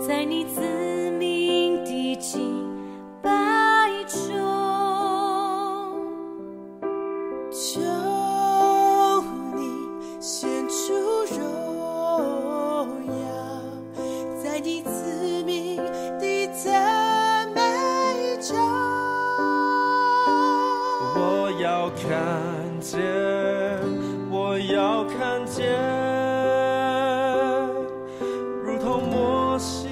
在你自命的敬拜中，求你献出荣耀，在你自命的赞美中，我要看见，我要看见，如同摩西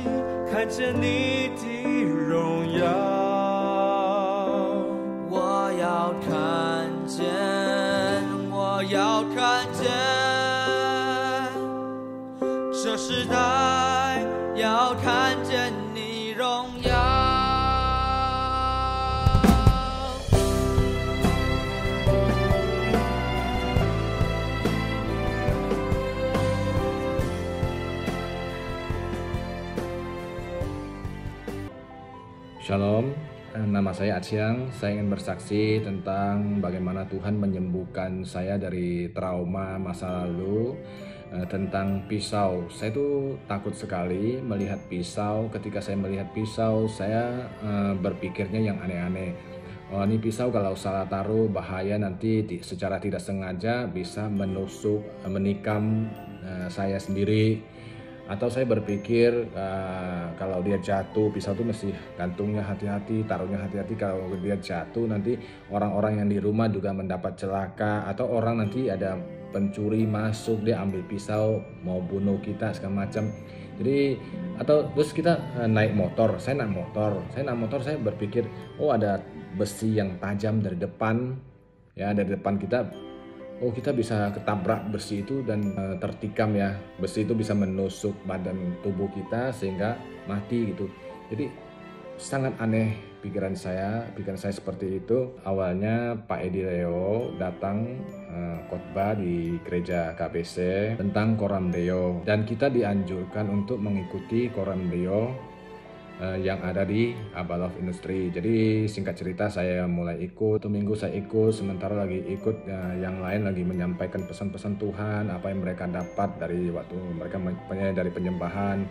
看见你的荣耀。我要看见，我要看见，这时代要看见你荣耀。Shalom, nama saya Aciang. Saya ingin bersaksi tentang bagaimana Tuhan menyembuhkan saya dari trauma masa lalu tentang pisau. Saya tuh takut sekali melihat pisau. Ketika saya melihat pisau, saya berpikirnya yang aneh-aneh. Oh, ini pisau kalau salah taruh bahaya, nanti secara tidak sengaja bisa menusuk, menikam saya sendiri. Atau saya berpikir kalau dia jatuh, pisau itu mesti gantungnya hati-hati, taruhnya hati-hati. Kalau dia jatuh nanti orang-orang yang di rumah juga mendapat celaka. Atau orang nanti ada pencuri masuk, dia ambil pisau mau bunuh kita segala macam. Jadi atau terus kita naik motor, saya naik motor, saya berpikir oh ada besi yang tajam dari depan, ya dari depan kita. Oh kita bisa ketabrak besi itu dan tertikam ya. Besi itu bisa menusuk badan tubuh kita sehingga mati gitu. Jadi sangat aneh pikiran saya seperti itu. Awalnya Pak Edi Leo datang khotbah di gereja KBC tentang Coram Deo. Dan kita dianjurkan untuk mengikuti Coram Deo yang ada di Abba Love Industry. Jadi singkat cerita saya mulai ikut, 1 minggu saya ikut, sementara lagi ikut yang lain lagi menyampaikan pesan-pesan Tuhan, apa yang mereka dapat dari waktu mereka dari penyembahan.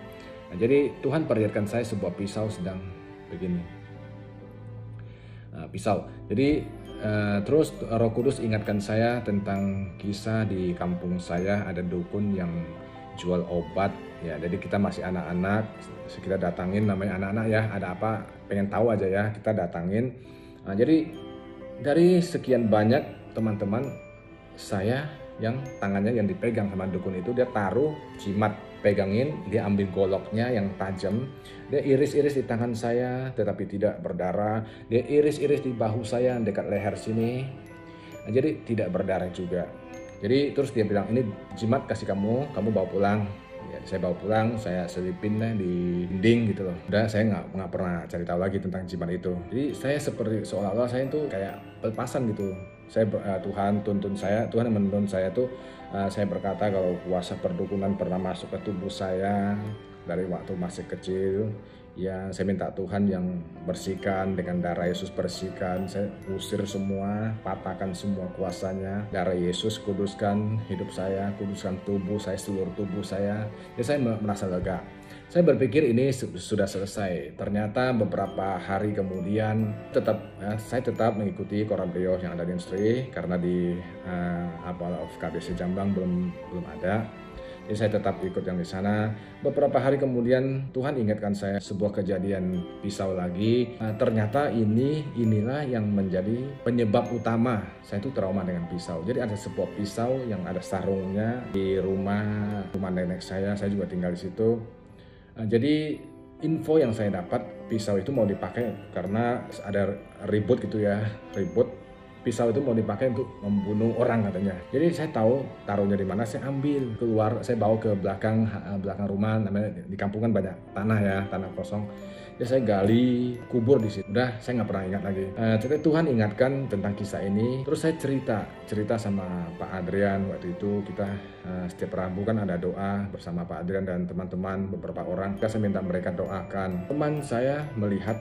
Nah, jadi Tuhan perlihatkan saya sebuah pisau sedang begini. Pisau. Jadi terus Roh Kudus ingatkan saya tentang kisah di kampung saya, ada dukun yang jual obat ya. Jadi kita masih anak-anak, kita datangin, namanya anak-anak ya, ada apa pengen tahu aja ya, kita datangin. Nah, jadi dari sekian banyak teman-teman saya yang tangannya yang dipegang sama dukun itu, dia taruh jimat, pegangin, dia ambil goloknya yang tajam, dia iris-iris di tangan saya tetapi tidak berdarah, dia iris-iris di bahu saya dekat leher sini, nah, jadi tidak berdarah juga. Jadi terus dia bilang ini jimat kasih kamu bawa pulang. Ya, saya bawa pulang, saya selipin di dinding gitu loh. Udah saya nggak pernah cari tahu lagi tentang jimat itu. Jadi saya seperti seolah-olah saya itu kayak pelepasan gitu. Saya Tuhan tuntun saya, Tuhan yang menuntun saya tuh. Saya berkata kalau kuasa perdukunan pernah masuk ke tubuh saya dari waktu masih kecil. Ya saya minta Tuhan yang bersihkan dengan darah Yesus, bersihkan, saya usir semua, patahkan semua kuasanya. Darah Yesus kuduskan hidup saya, kuduskan tubuh saya, seluruh tubuh saya. Ya saya merasa lega. Saya berpikir ini sudah selesai. Ternyata beberapa hari kemudian saya tetap mengikuti Coram Deo yang ada di industri, karena di Abba Love KBC Jamblang belum ada. Jadi saya tetap ikut yang di sana. Beberapa hari kemudian Tuhan ingatkan saya sebuah kejadian pisau lagi. Ternyata inilah yang menjadi penyebab utama saya itu trauma dengan pisau. Jadi ada sebuah pisau yang ada sarungnya di rumah nenek saya juga tinggal di situ. Jadi info yang saya dapat, pisau itu mau dipakai karena ada ribut gitu ya, pisau itu mau dipakai untuk membunuh orang katanya. Jadi saya tahu taruhnya di mana, saya ambil keluar, saya bawa ke belakang rumah, namanya di kampung kan banyak tanah ya, tanah kosong. Jadi saya gali kubur di situ. Udah saya nggak pernah ingat lagi. Jadi Tuhan ingatkan tentang kisah ini. Terus saya cerita sama Pak Adrian waktu itu. Kita setiap Rabu kan ada doa bersama Pak Adrian dan teman-teman beberapa orang. Saya minta mereka doakan. Teman saya melihat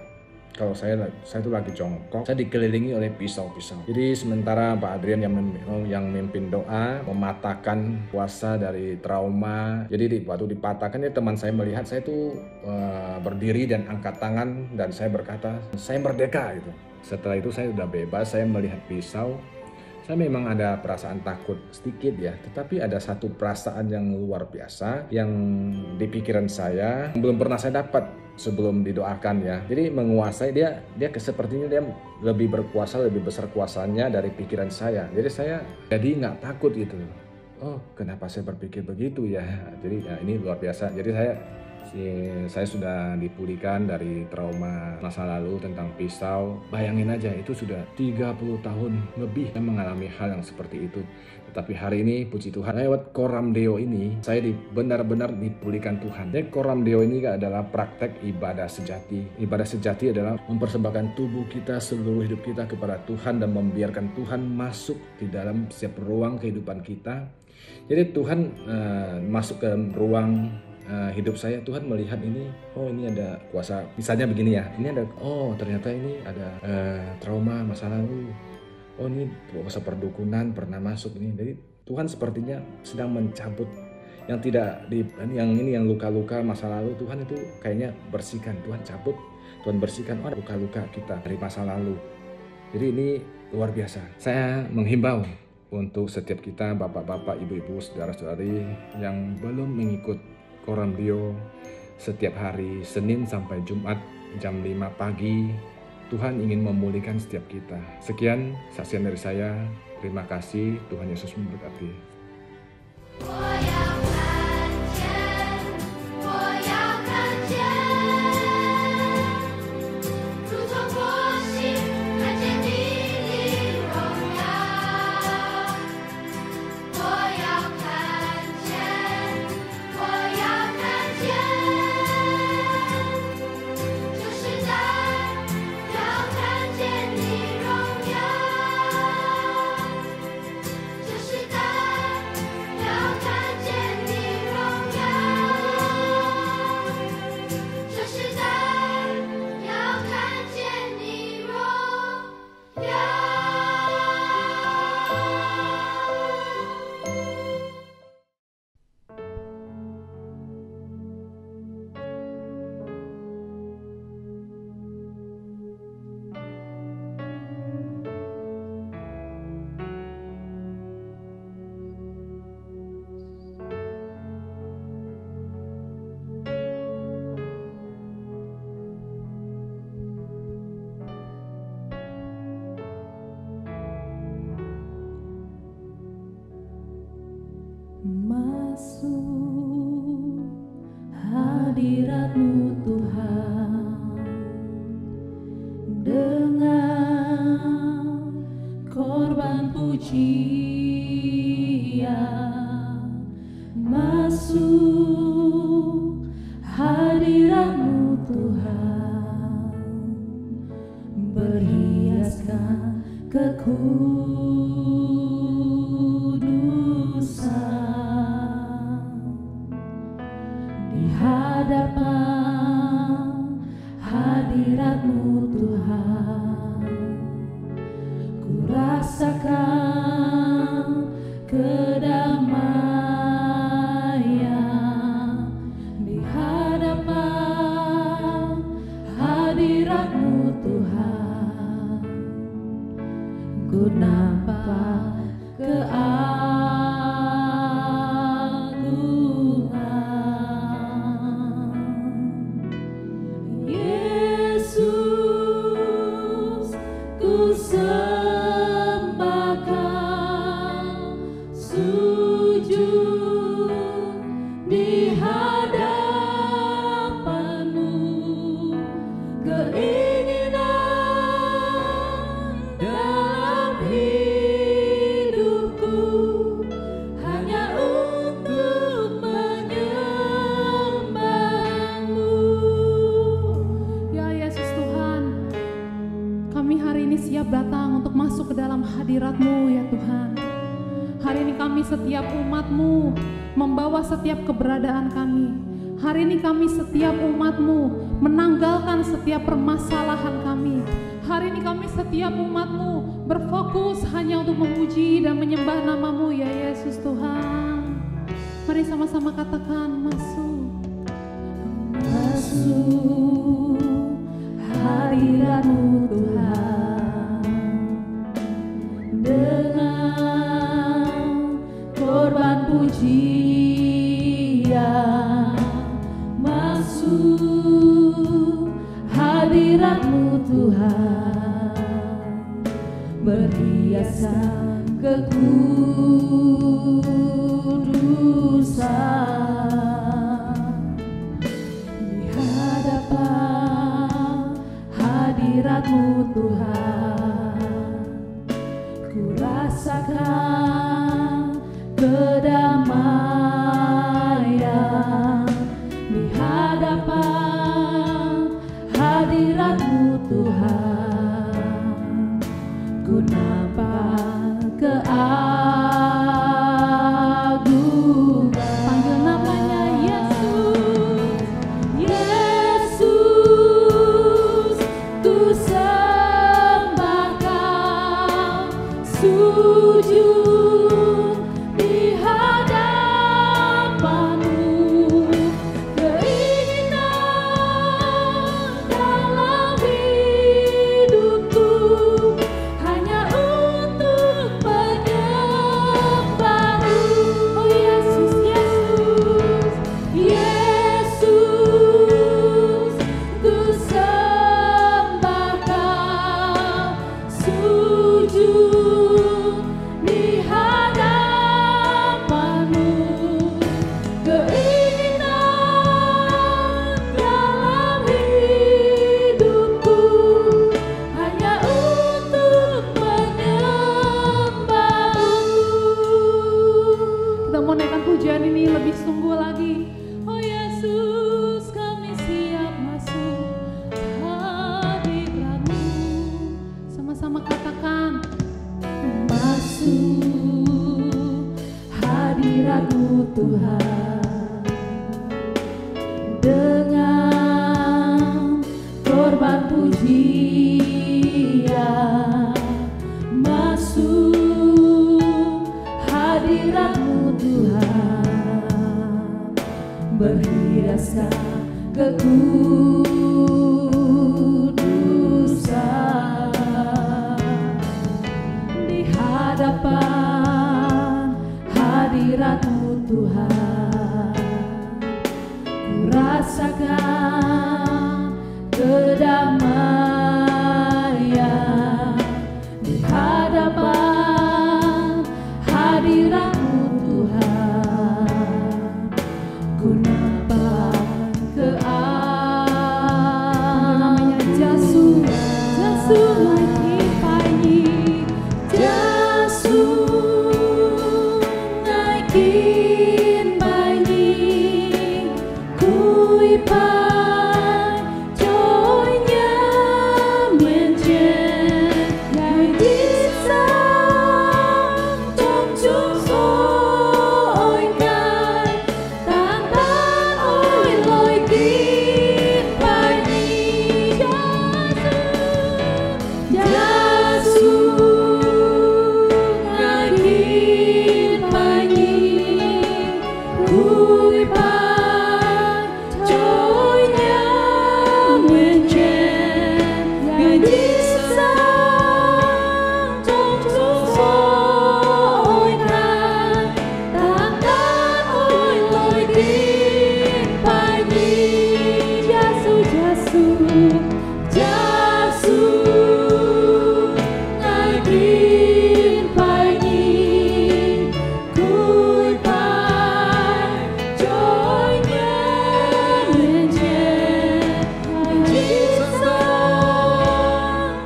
kalau saya itu lagi jongkok, saya dikelilingi oleh pisau-pisau. Jadi sementara Pak Adrian yang memimpin doa, mematahkan kuasa dari trauma. Jadi waktu dipatahkan, ya teman saya melihat saya itu berdiri dan angkat tangan, dan saya berkata, saya merdeka gitu. Setelah itu saya sudah bebas, saya melihat pisau. Saya memang ada perasaan takut sedikit ya, tetapi ada satu perasaan yang luar biasa yang di pikiran saya belum pernah saya dapat sebelum didoakan ya. Jadi menguasai dia sepertinya dia lebih berkuasa, lebih besar kuasanya dari pikiran saya. Jadi saya jadi nggak takut gitu. Oh, kenapa saya berpikir begitu ya? Jadi ya, ini luar biasa. Jadi saya sudah dipulihkan dari trauma masa lalu tentang pisau. Bayangin aja, itu sudah 30 tahun lebih saya mengalami hal yang seperti itu. Tetapi hari ini puji Tuhan, lewat Koram Deo ini saya benar-benar dipulihkan Tuhan. Jadi Koram Deo ini adalah praktek ibadah sejati. Ibadah sejati adalah mempersembahkan tubuh kita, seluruh hidup kita kepada Tuhan, dan membiarkan Tuhan masuk di dalam setiap ruang kehidupan kita. Jadi Tuhan masuk ke ruang hidup saya. Tuhan melihat ini, oh ini ada kuasa, misalnya begini ya, ini ada, oh ternyata ini ada trauma masa lalu, oh ini kuasa perdukunan pernah masuk ini. Jadi Tuhan sepertinya sedang mencabut yang tidak yang luka-luka masa lalu. Tuhan itu kayaknya bersihkan, Tuhan cabut, Tuhan bersihkan luka-luka kita dari masa lalu. Jadi ini luar biasa. Saya menghimbau untuk setiap kita, bapak-bapak, ibu-ibu, saudara-saudari yang belum mengikut Koram Deo setiap hari Senin sampai Jumat jam 5 pagi, Tuhan ingin memulihkan setiap kita. Sekian saksian dari saya. Terima kasih. Tuhan Yesus memberkati. Masuk hadirat-Mu Tuhan dengan korban pujian. Masuk hadirat-Mu Tuhan, berhiaskan di hadapan hadirat-Mu Tuhan, ku rasakan kedamaian. Di hadapan hadirat-Mu Tuhan, ku nampak Yesus, ku sembahkan sujud di hadapan-Mu. Keinginan dalam hidupku hanya untuk menyembah-Mu. Ya Yesus Tuhan, kami hari ini siap datang untuk masuk ke dalam hadirat-Mu ya Tuhan. Hari ini kami setiap umat-Mu membawa setiap keberadaan kami. Hari ini kami setiap umat-Mu menanggalkan setiap permasalahan kami. Hari ini kami setiap umat-Mu berfokus hanya untuk memuji dan menyembah nama-Mu ya Yesus Tuhan. Mari sama-sama katakan masuk. Masuk hadirat-Mu Tuhan, dengan korban pujian. Masuk hadirat-Mu Tuhan, berhiasan kekudusan. Di hadapan hadirat-Mu Tuhan, ku rasakan kedamaian. Di hadapan hadirat-Mu Tuhan, ku nampak keagungan. Panggil namanya Yesus. Yesus, ku sembah Kau, sujud di hadapan-Mu. Keinginan dalam hidupku hanya untuk menyembah-Mu. Oh Yesus, Yesus, Yesus, ku sembah Kau, sujud di hadapan-Mu. Keinginan dalam hidupku hanya untuk menyembah-Mu. Kita mau naikkan pujian ini lebih sungguh lagi. Oh Yesus, kami siap masuk hadirat-Mu. Sama-sama katakan. Masuk hadirat-Mu Tuhan, dengan korban pujian. Masuk hadirat-Mu Tuhan, berhiaskan kekudusan. Di hadapan hadirat-Mu Tuhan, ku rasakan kedamaian. Di hadapan hadirat-Mu Tuhan, ku nampak Namanya Yesus. Yesus lagi pagi. Yesus naikin bayi, ku ipai joynya mencet, ngày đi xa trong chúng ôi ngài, tan tan ôi lời kín bayi. Yesus naikin bayi, ku ipai joynya mencet, ngày đi xa trong chúng ôi ngài, tan tan ôi lời kín bayi. Yesus, Yesus, Yesus naikin bayi, ku ipai joynya mencet, ngày đi xa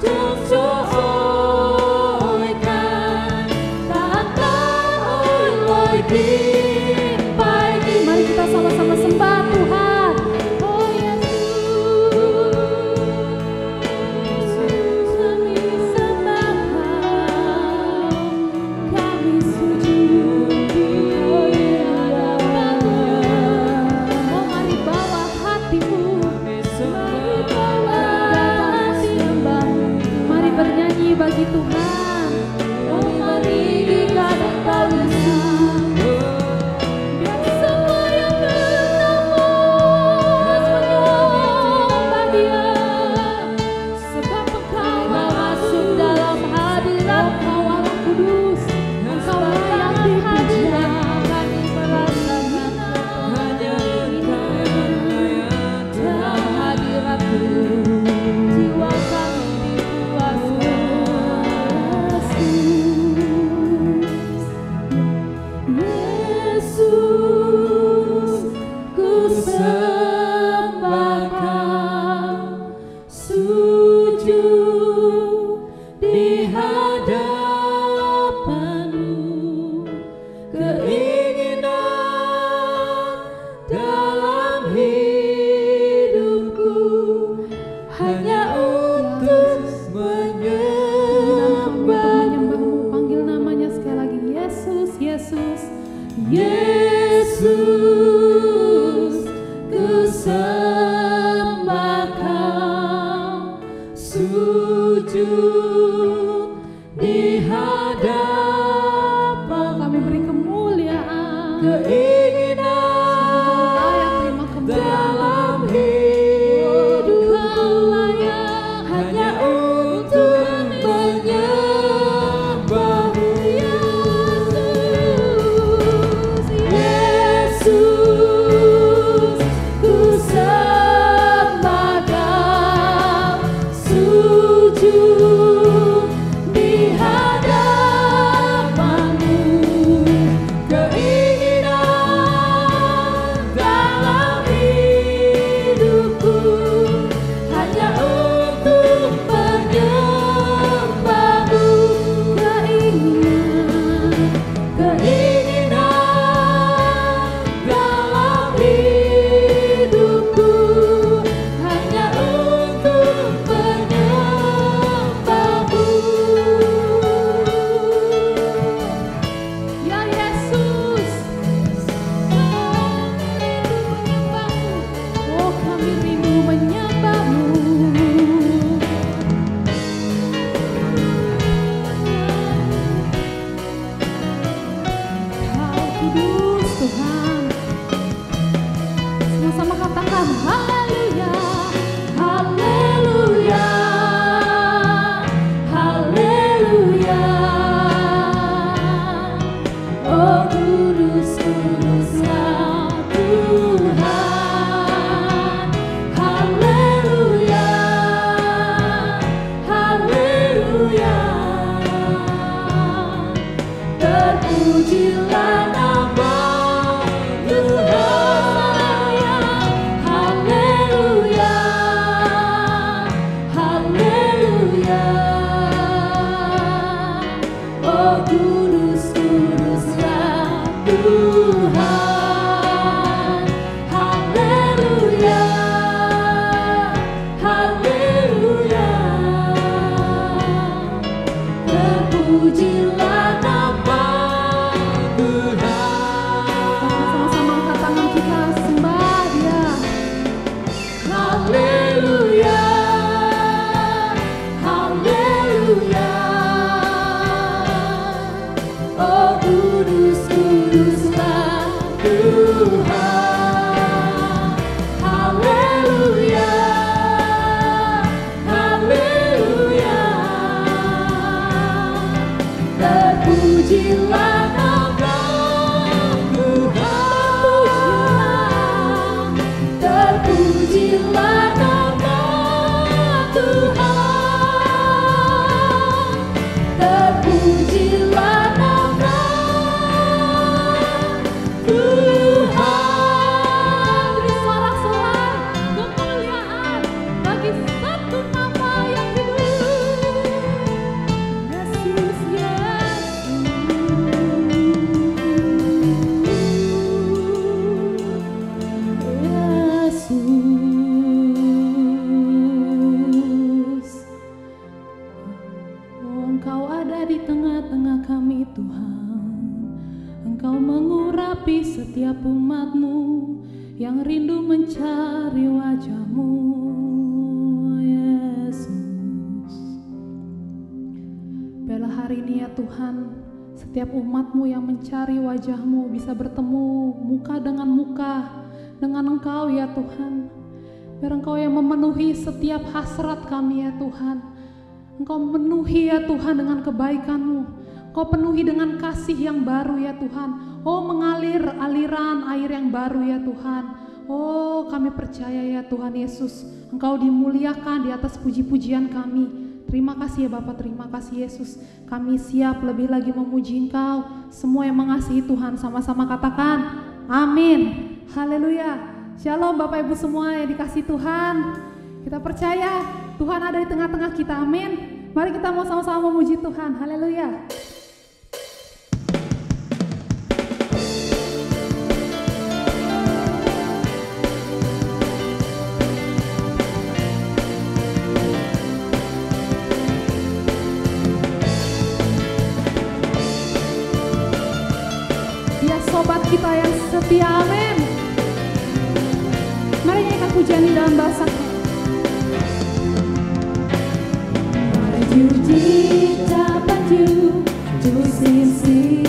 trong chúng ôi ngài, tan tan ôi lời kín bayi. Mari kita sama-sama sembah Tuhan. Oh Yesus. sujud di hadapan, Kami beri kemuliaan, keinginan layak terima dalam kemuliaan. hidupku Kau layak hanya untuk menyembahmu. Yesus, ku sembah Kau, sujud di hadapan-Mu, keinginan dalam hidupku hanya untuk menyembahmu, keinginan dalam hidupku hanya untuk menyembahmu. Ya Yesus, oh kami rindu menyembahmu. Kau kudus Tuhan. Sama-sama katakan haleluya, Haleluya, haleluya. Oh kudus, kuduslah Tuhan. Haleluya, haleluya. Terpujilah nama Tuhan. Haleluya, haleluya. Oh kudus, kuduslah Tuhan. Haleluya, haleluya. Terpujilah nama Tuhan. sama-sama angkat tangan kita sembah Dia. Haleluya, haleluya. Oh kudus, kuduslah Tuhan. Haleluya, haleluya. Terpujilah nama Tuhan. Terpujilah nama Tuhan. Terpujilah nama Tuhan. Beri sorak-sorak kemuliaan bagi satu nama yang hidup. Yesus, Yesus. Oh, Engkau ada di tengah-tengah kami Tuhan. Engkau mengurapi setiap umat-Mu yang rindu mencari wajah-Mu, Yesus. Biarlah hari ini ya Tuhan, setiap umat-Mu yang mencari wajah-Mu bisa bertemu muka dengan Engkau ya Tuhan. Biar Engkau yang memenuhi setiap hasrat kami ya Tuhan. Engkau memenuhi ya Tuhan dengan kebaikan-Mu. Engkau penuhi dengan kasih yang baru ya Tuhan. Oh, mengalir aliran air yang baru ya Tuhan. Oh, kami percaya ya Tuhan Yesus, Engkau dimuliakan di atas puji-pujian kami. Terima kasih ya Bapak, terima kasih Yesus. Kami siap lebih lagi memuji Engkau. Semua yang mengasihi Tuhan sama-sama katakan amin. Haleluya. Shalom Bapak Ibu semua yang dikasihi Tuhan. Kita percaya Tuhan ada di tengah-tengah kita, amin. Mari kita mau sama-sama memuji Tuhan, haleluya. Dia sobat kita yang setia, amin. Mari nyanyikan pujian di dalam bahasa. Mari dù chi cha bắt chiu chú xin xin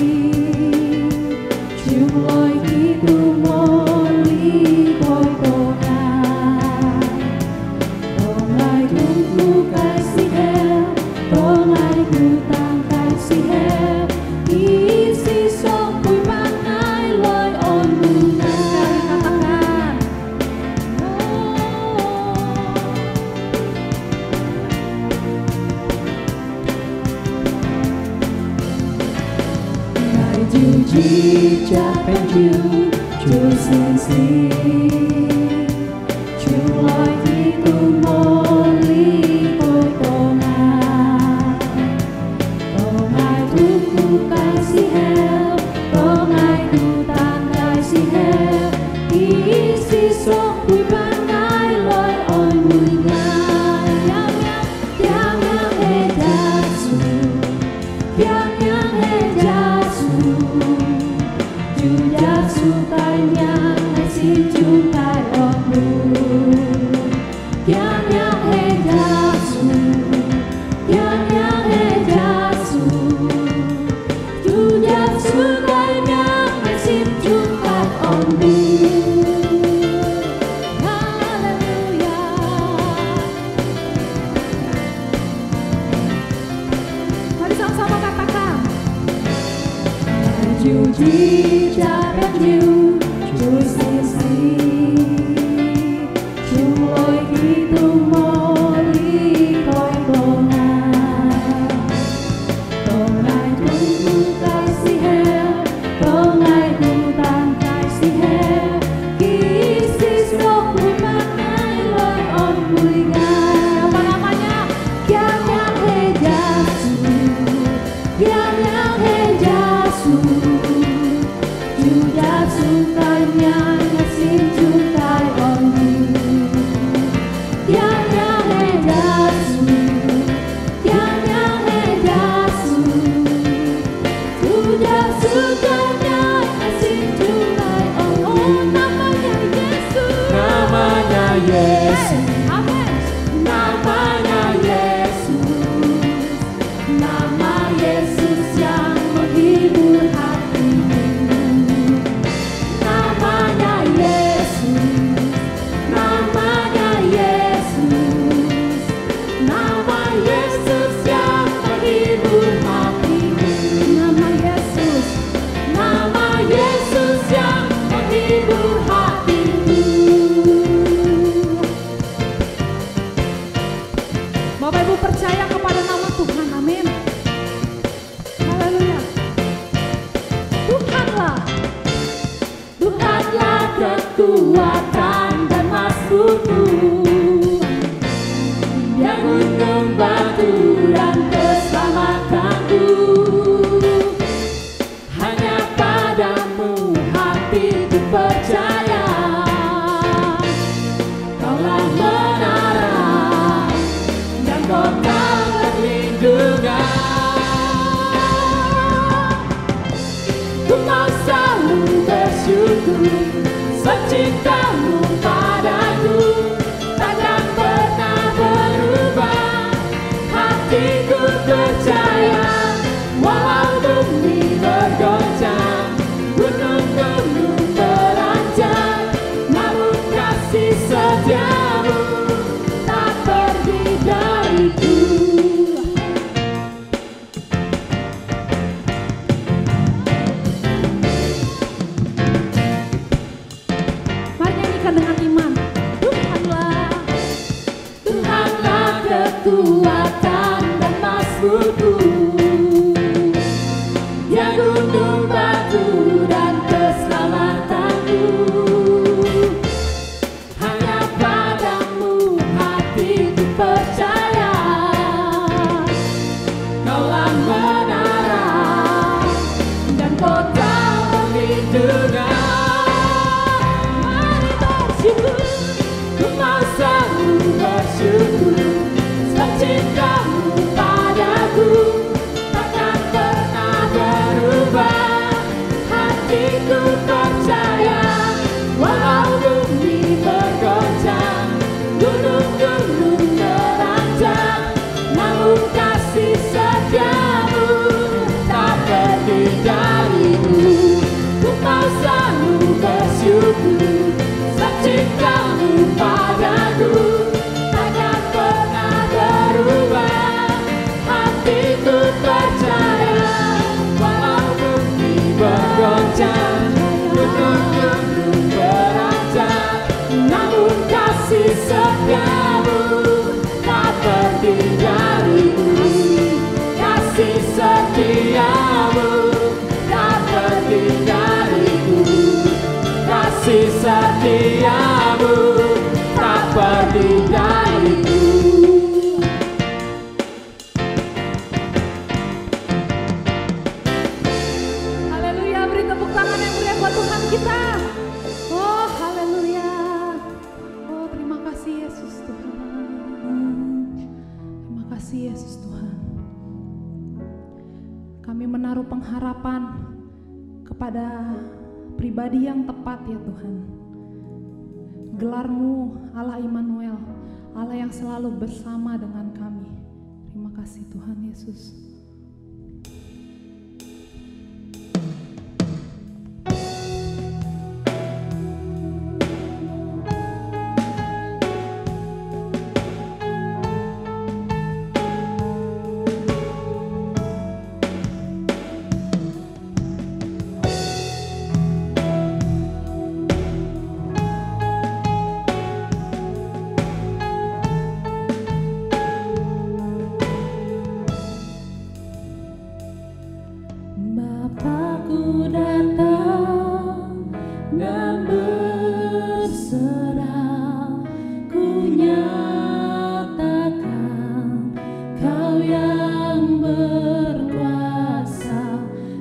chung lối khi tu mô lý coi cô ai cũng cái si heo tông ai cũng tăng cái si heo ý si song vui ban ai lối ôn mừng katakan ngài dù chi cha bên chiu chúa xin xin chung lối khi tu mô lý coi con ai tuku cái si heo con ai tu tan cái si heo ý si song vui ban ai lối ôi mùi ngài yang he Yesu yang he Yesu Chúa Giêsu tay nhang hãy xin chung tay ôm yang he Yesu yang he Yesu Chúa Giêsu tay nhang hãy xin chung tay ôm Hallelujah. Mari sama-sama katakan. Dù chi cha biết nhiều Chúa xin xin chung lối khi tu mô lý coi con ai tuku cái si heo con ai tu tan cái si heo khi si song vui ban ai lối ôn mùi ngài Apa namanya? yang he Yesu yang he Yesu Chúa Giêsu tay nhang hãy xin chung tay ôm yang he Yesu yang he Yesu Chúa Giêsu tay nhang hãy xin chung tay ôm Namanya Yesus. namanya Yesus Amin. namanya Yesus nama Yesus yang menghibur hatimu namanya Yesus namanya Yesus nama Yesus yang menghibur hatimu Nama Yesus. nama Yesus yang menghibur hatimu. Bapak Ibu percaya kepada nama Tuhan, amin. Haleluya. Tuhanlah Tuhanlah kekuatan dan masukku, yang gunung batu dan keselamatanku. Hanya padamu hatiku percaya, Kaulah menara dan kota perlindungan. Ku mau selalu bersyukur secintamu padaku, takkan pernah berubah. Hatiku percaya, walau bumi bergoncang, gunung-gunung beranjak, namun kasih setiamu tak pergi dariku. Mari nyanyikan dengan iman. Tuhanlah. Tuhanlah kekuatan dan masukku, yang gunung batu dan keselamatanku. Hanya padamu hatiku percaya, Kaulah menara dan kota perlindungan. Mari bersyukur, ku mau selalu bersyukur secintamu padaku, takkan pernah berubah. Hatiku percaya, walau bumi bergoncang, gunung-gunung beranjak, namun kasih hidupku, cintamu padaku takkan pernah berubah. Hatiku percaya walau bumi bergoncang, gunung-gunung beranjak, namun kasih setiamu tak pergi dariku. Kasih setiamu tak pergi dariku. Kasih setiamu tak pergi dariku. Haleluya, beri tepuk tangan yang meriah buat Tuhan kita. Oh, haleluya. Oh, terima kasih Yesus Tuhan. Terima kasih Yesus Tuhan. Kami menaruh pengharapan kepada pribadi yang tepat ya Tuhan. Gelar-Mu Allah Immanuel, Allah yang selalu bersama dengan kami. Terima kasih Tuhan Yesus. Bapakku datang dan berserah, ku nyatakan Kau yang berkuasa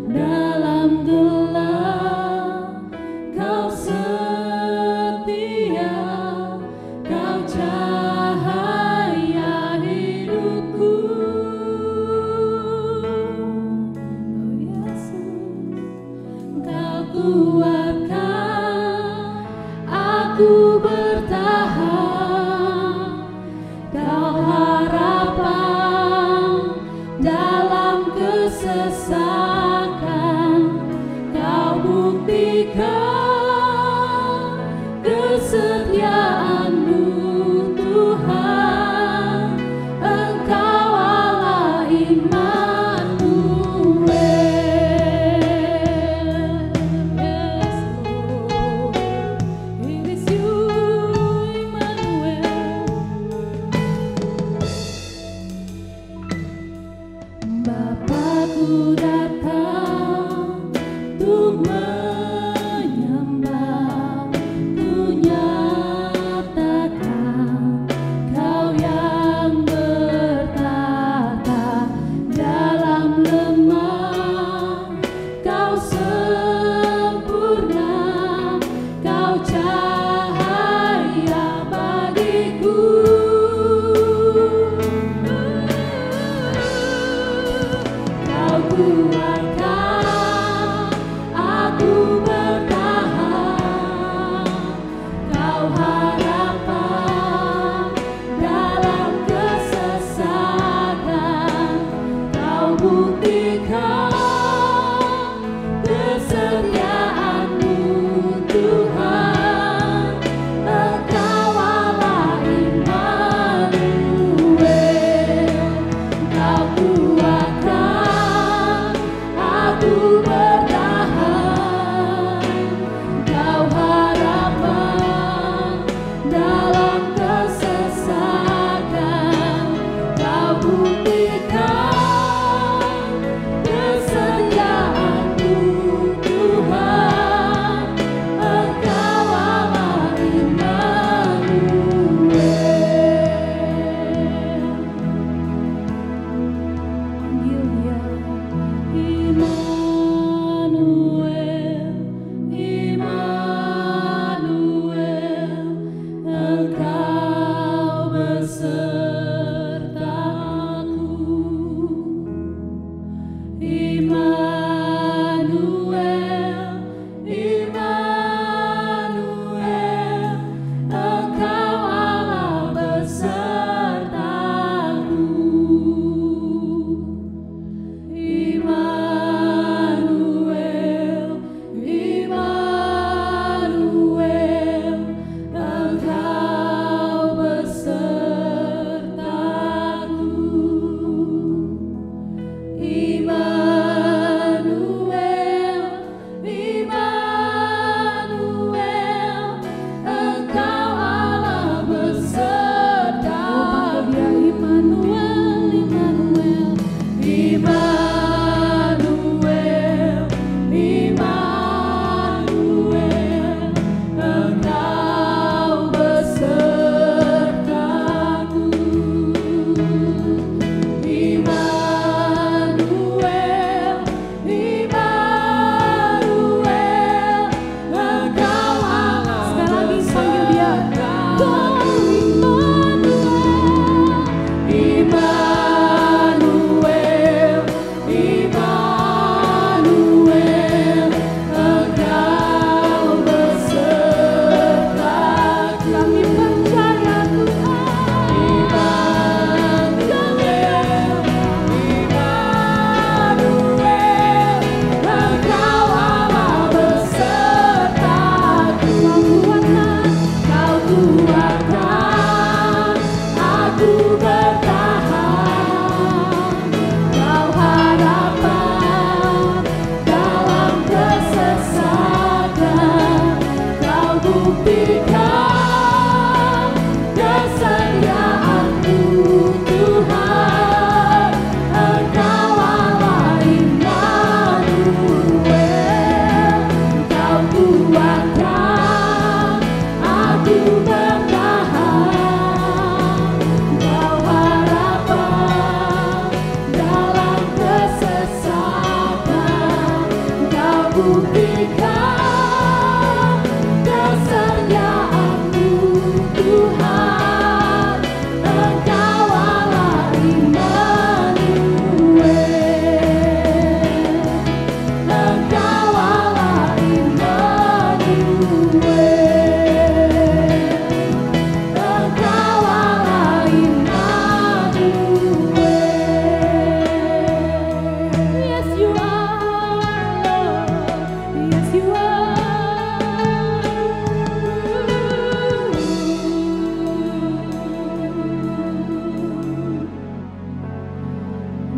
dalam gelap. Kau setia, Kau cahaya hidupku. Kau kuatkan aku bertahan, Kau harapan dalam kesesakan. Kau buktikan kesetiaan-Mu Tuhan, Engkau Allah Immanuel. Yes Lord, it is You Immanuel. Bapakku datang untuk menyembah, ku nyatakan Kau yang bertata dalam lemah. Kau sempurna, Kau cahaya bagiku. Kau kuatkan aku bertahan, Kau harapan dalam kesesakan. Kau buktikan kesetiaan-Mu Tuhan, Engkau Allah Immanuel. Kau kuatkan aku bertahan, Kau harapan dalam kesesakan. Kau buktikan kesetiaan-Mu Tuhan, Engkau Allah Immanuel. Panggil Dia Immanuel, Immanuel, Engkau besertaku. Immanuel, Immanuel, Engkau Allah besertaku. Immanuel, Immanuel.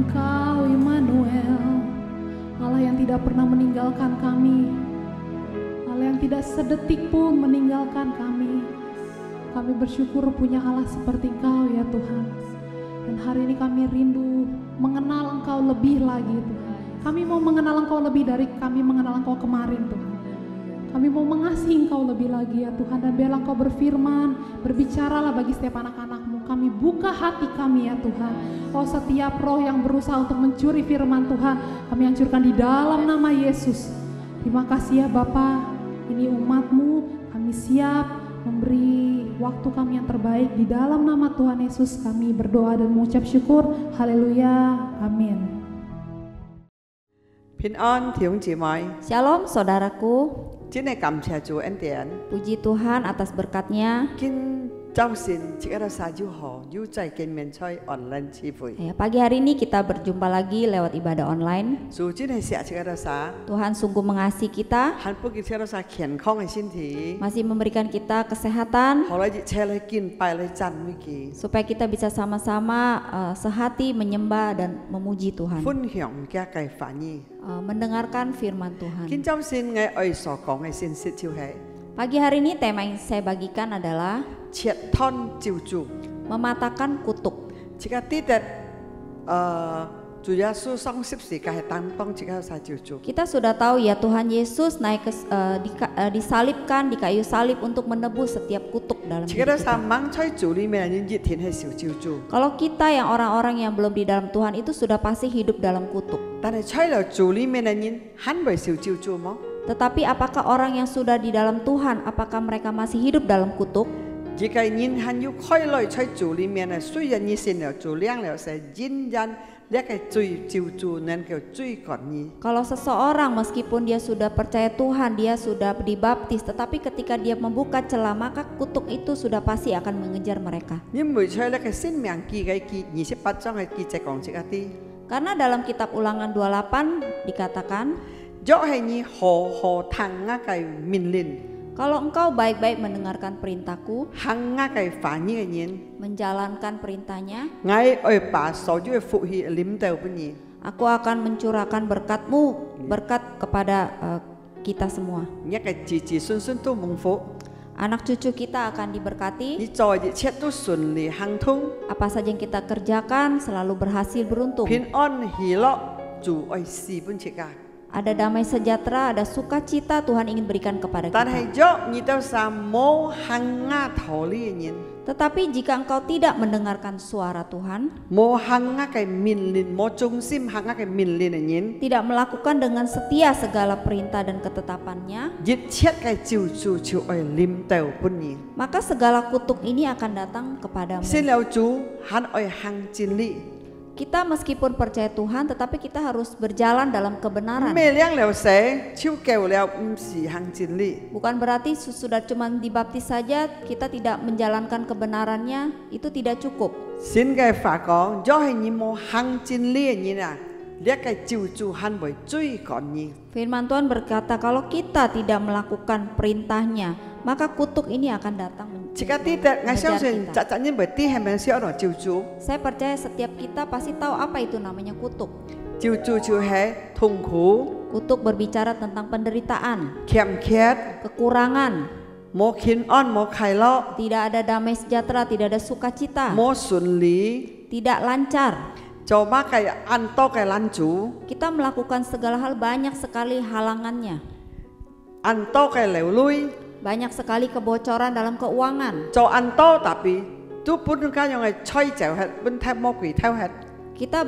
Engkau Immanuel, Allah yang tidak pernah meninggalkan kami, Allah yang tidak sedetik pun meninggalkan kami. Kami bersyukur punya Allah seperti Engkau ya Tuhan. Dan hari ini kami rindu mengenal Engkau lebih lagi Tuhan. Kami mau mengenal Engkau lebih dari kami mengenal Engkau kemarin Tuhan. Kami mau mengasihi Engkau lebih lagi ya Tuhan. Dan biarlah Engkau berfirman, berbicaralah bagi setiap anak-anak-Mu. Kami buka hati kami ya Tuhan. Oh, setiap roh yang berusaha untuk mencuri firman Tuhan, kami hancurkan di dalam nama Yesus. Terima kasih ya Bapa. Ini umat-Mu, kami siap memberi waktu kami yang terbaik. Di dalam nama Tuhan Yesus kami berdoa dan mengucap syukur. Haleluya, amin. 平安弟兄姊妹， Shalom saudaraku, 真係感謝主恩典。 puji Tuhan atas berkat-Nya. 今早晨這個3號又再見面在 online 聚會， Ya, pagi hari ini kita berjumpa lagi lewat ibadah online. 主真係謝這個3， Tuhan sungguh mengasihi kita, 幸福嘅這個3健康嘅身體， masih memberikan kita kesehatan 後來熱車嚟敬拜嚟讚美佢， supaya kita bisa sama-sama sehati menyembah dan memuji Tuhan, 分享嘅嘅反應。 mendengarkan firman Tuhan. 今早晨我愛所講嘅信息就係 Pagi hari ini tema yang saya bagikan adalah 切斷咒詛。 mematahkan kutuk. 這個啲嘅主耶穌上十字架係擔當這個殺咒詛。 Kita sudah tahu ya Tuhan Yesus naik disalibkan di kayu salib untuk menebus setiap kutuk dalam 這 hidup 個 kita. 3掹在主裡面人熱天係受咒詛。 Kalau kita yang orang-orang yang belum di dalam Tuhan itu sudah pasti hidup dalam kutuk. 但係吹落主裡面嘅人，肯為受咒詛麼？ Tetapi apakah orang yang sudah di dalam Tuhan, apakah mereka masih hidup dalam kutuk? 而家人肯要開來吹主裡面嘅，雖然你信了主亮了，是仍然呢個罪咒詛能夠追趕你。 Kalau seseorang meskipun dia sudah percaya Tuhan, dia sudah dibaptis, tetapi ketika dia membuka celah, maka kutuk itu sudah pasti akan mengejar mereka. 你每吹呢個生命記嘅記28章嘅記就講這個啲， Karena dalam kitab Ulangan 28 dikatakan, 若係你好好聽我嘅命令， kalau engkau baik-baik mendengarkan perintahku, 行我嘅反應嘅人， menjalankan perintahnya, 我會把所有嘅福氣臨到俾你。 aku akan mencurahkan berkat-Mu, berkat kepada kita semua. 一個子子孫孫都蒙福， Anak cucu kita akan diberkati, 你做一切都順利亨通， apa saja yang kita kerjakan selalu berhasil beruntung. 平安喜樂，主愛賜本切家。 Ada damai sejahtera, ada sukacita Tuhan ingin berikan kepada 但係 kita. 若你到時冇行我道理嘅人， Tetapi jika engkau tidak mendengarkan suara Tuhan, 冇行我嘅命令，冇忠心行我嘅命令嘅人， tidak melakukan dengan setia segala perintah dan ketetapannya, 一切嘅咒詛就會臨到本你。 maka segala kutuk ini akan datang kepadamu. 信了主，還愛行真理， Kita meskipun percaya Tuhan, tetapi kita harus berjalan dalam kebenaran. 咩亮了死，超夠了唔是行真理。 Bukan berarti sudah cuma dibaptis saja, kita tidak menjalankan kebenarannya, itu tidak cukup. 神嘅話講，若係你冇行真理嘅人啊，呢個咒詛還會追趕你。 Firman Tuhan berkata, kalau kita tidak melakukan perintahnya, maka kutuk ini akan datang 這個啲嘅，我相 mengejar 信 kita. 責任會啲係咪少咗咒詛？ Saya percaya setiap kita pasti tahu apa itu namanya kutuk. 咒詛就係痛苦、 Kutuk berbicara tentang penderitaan, 欠缺、 kekurangan, 冇平安、冇快樂、 tidak ada damai sejahtera, tidak ada sukacita, 冇順利， tidak lancar. 做乜嘅按多嘅攔阻， Kita melakukan segala hal, banyak sekali halangannya, 按多嘅流淚， banyak sekali kebocoran dalam keuangan. 做按多特別都本家用嘅吹就係本睇魔鬼偷吃。 Kita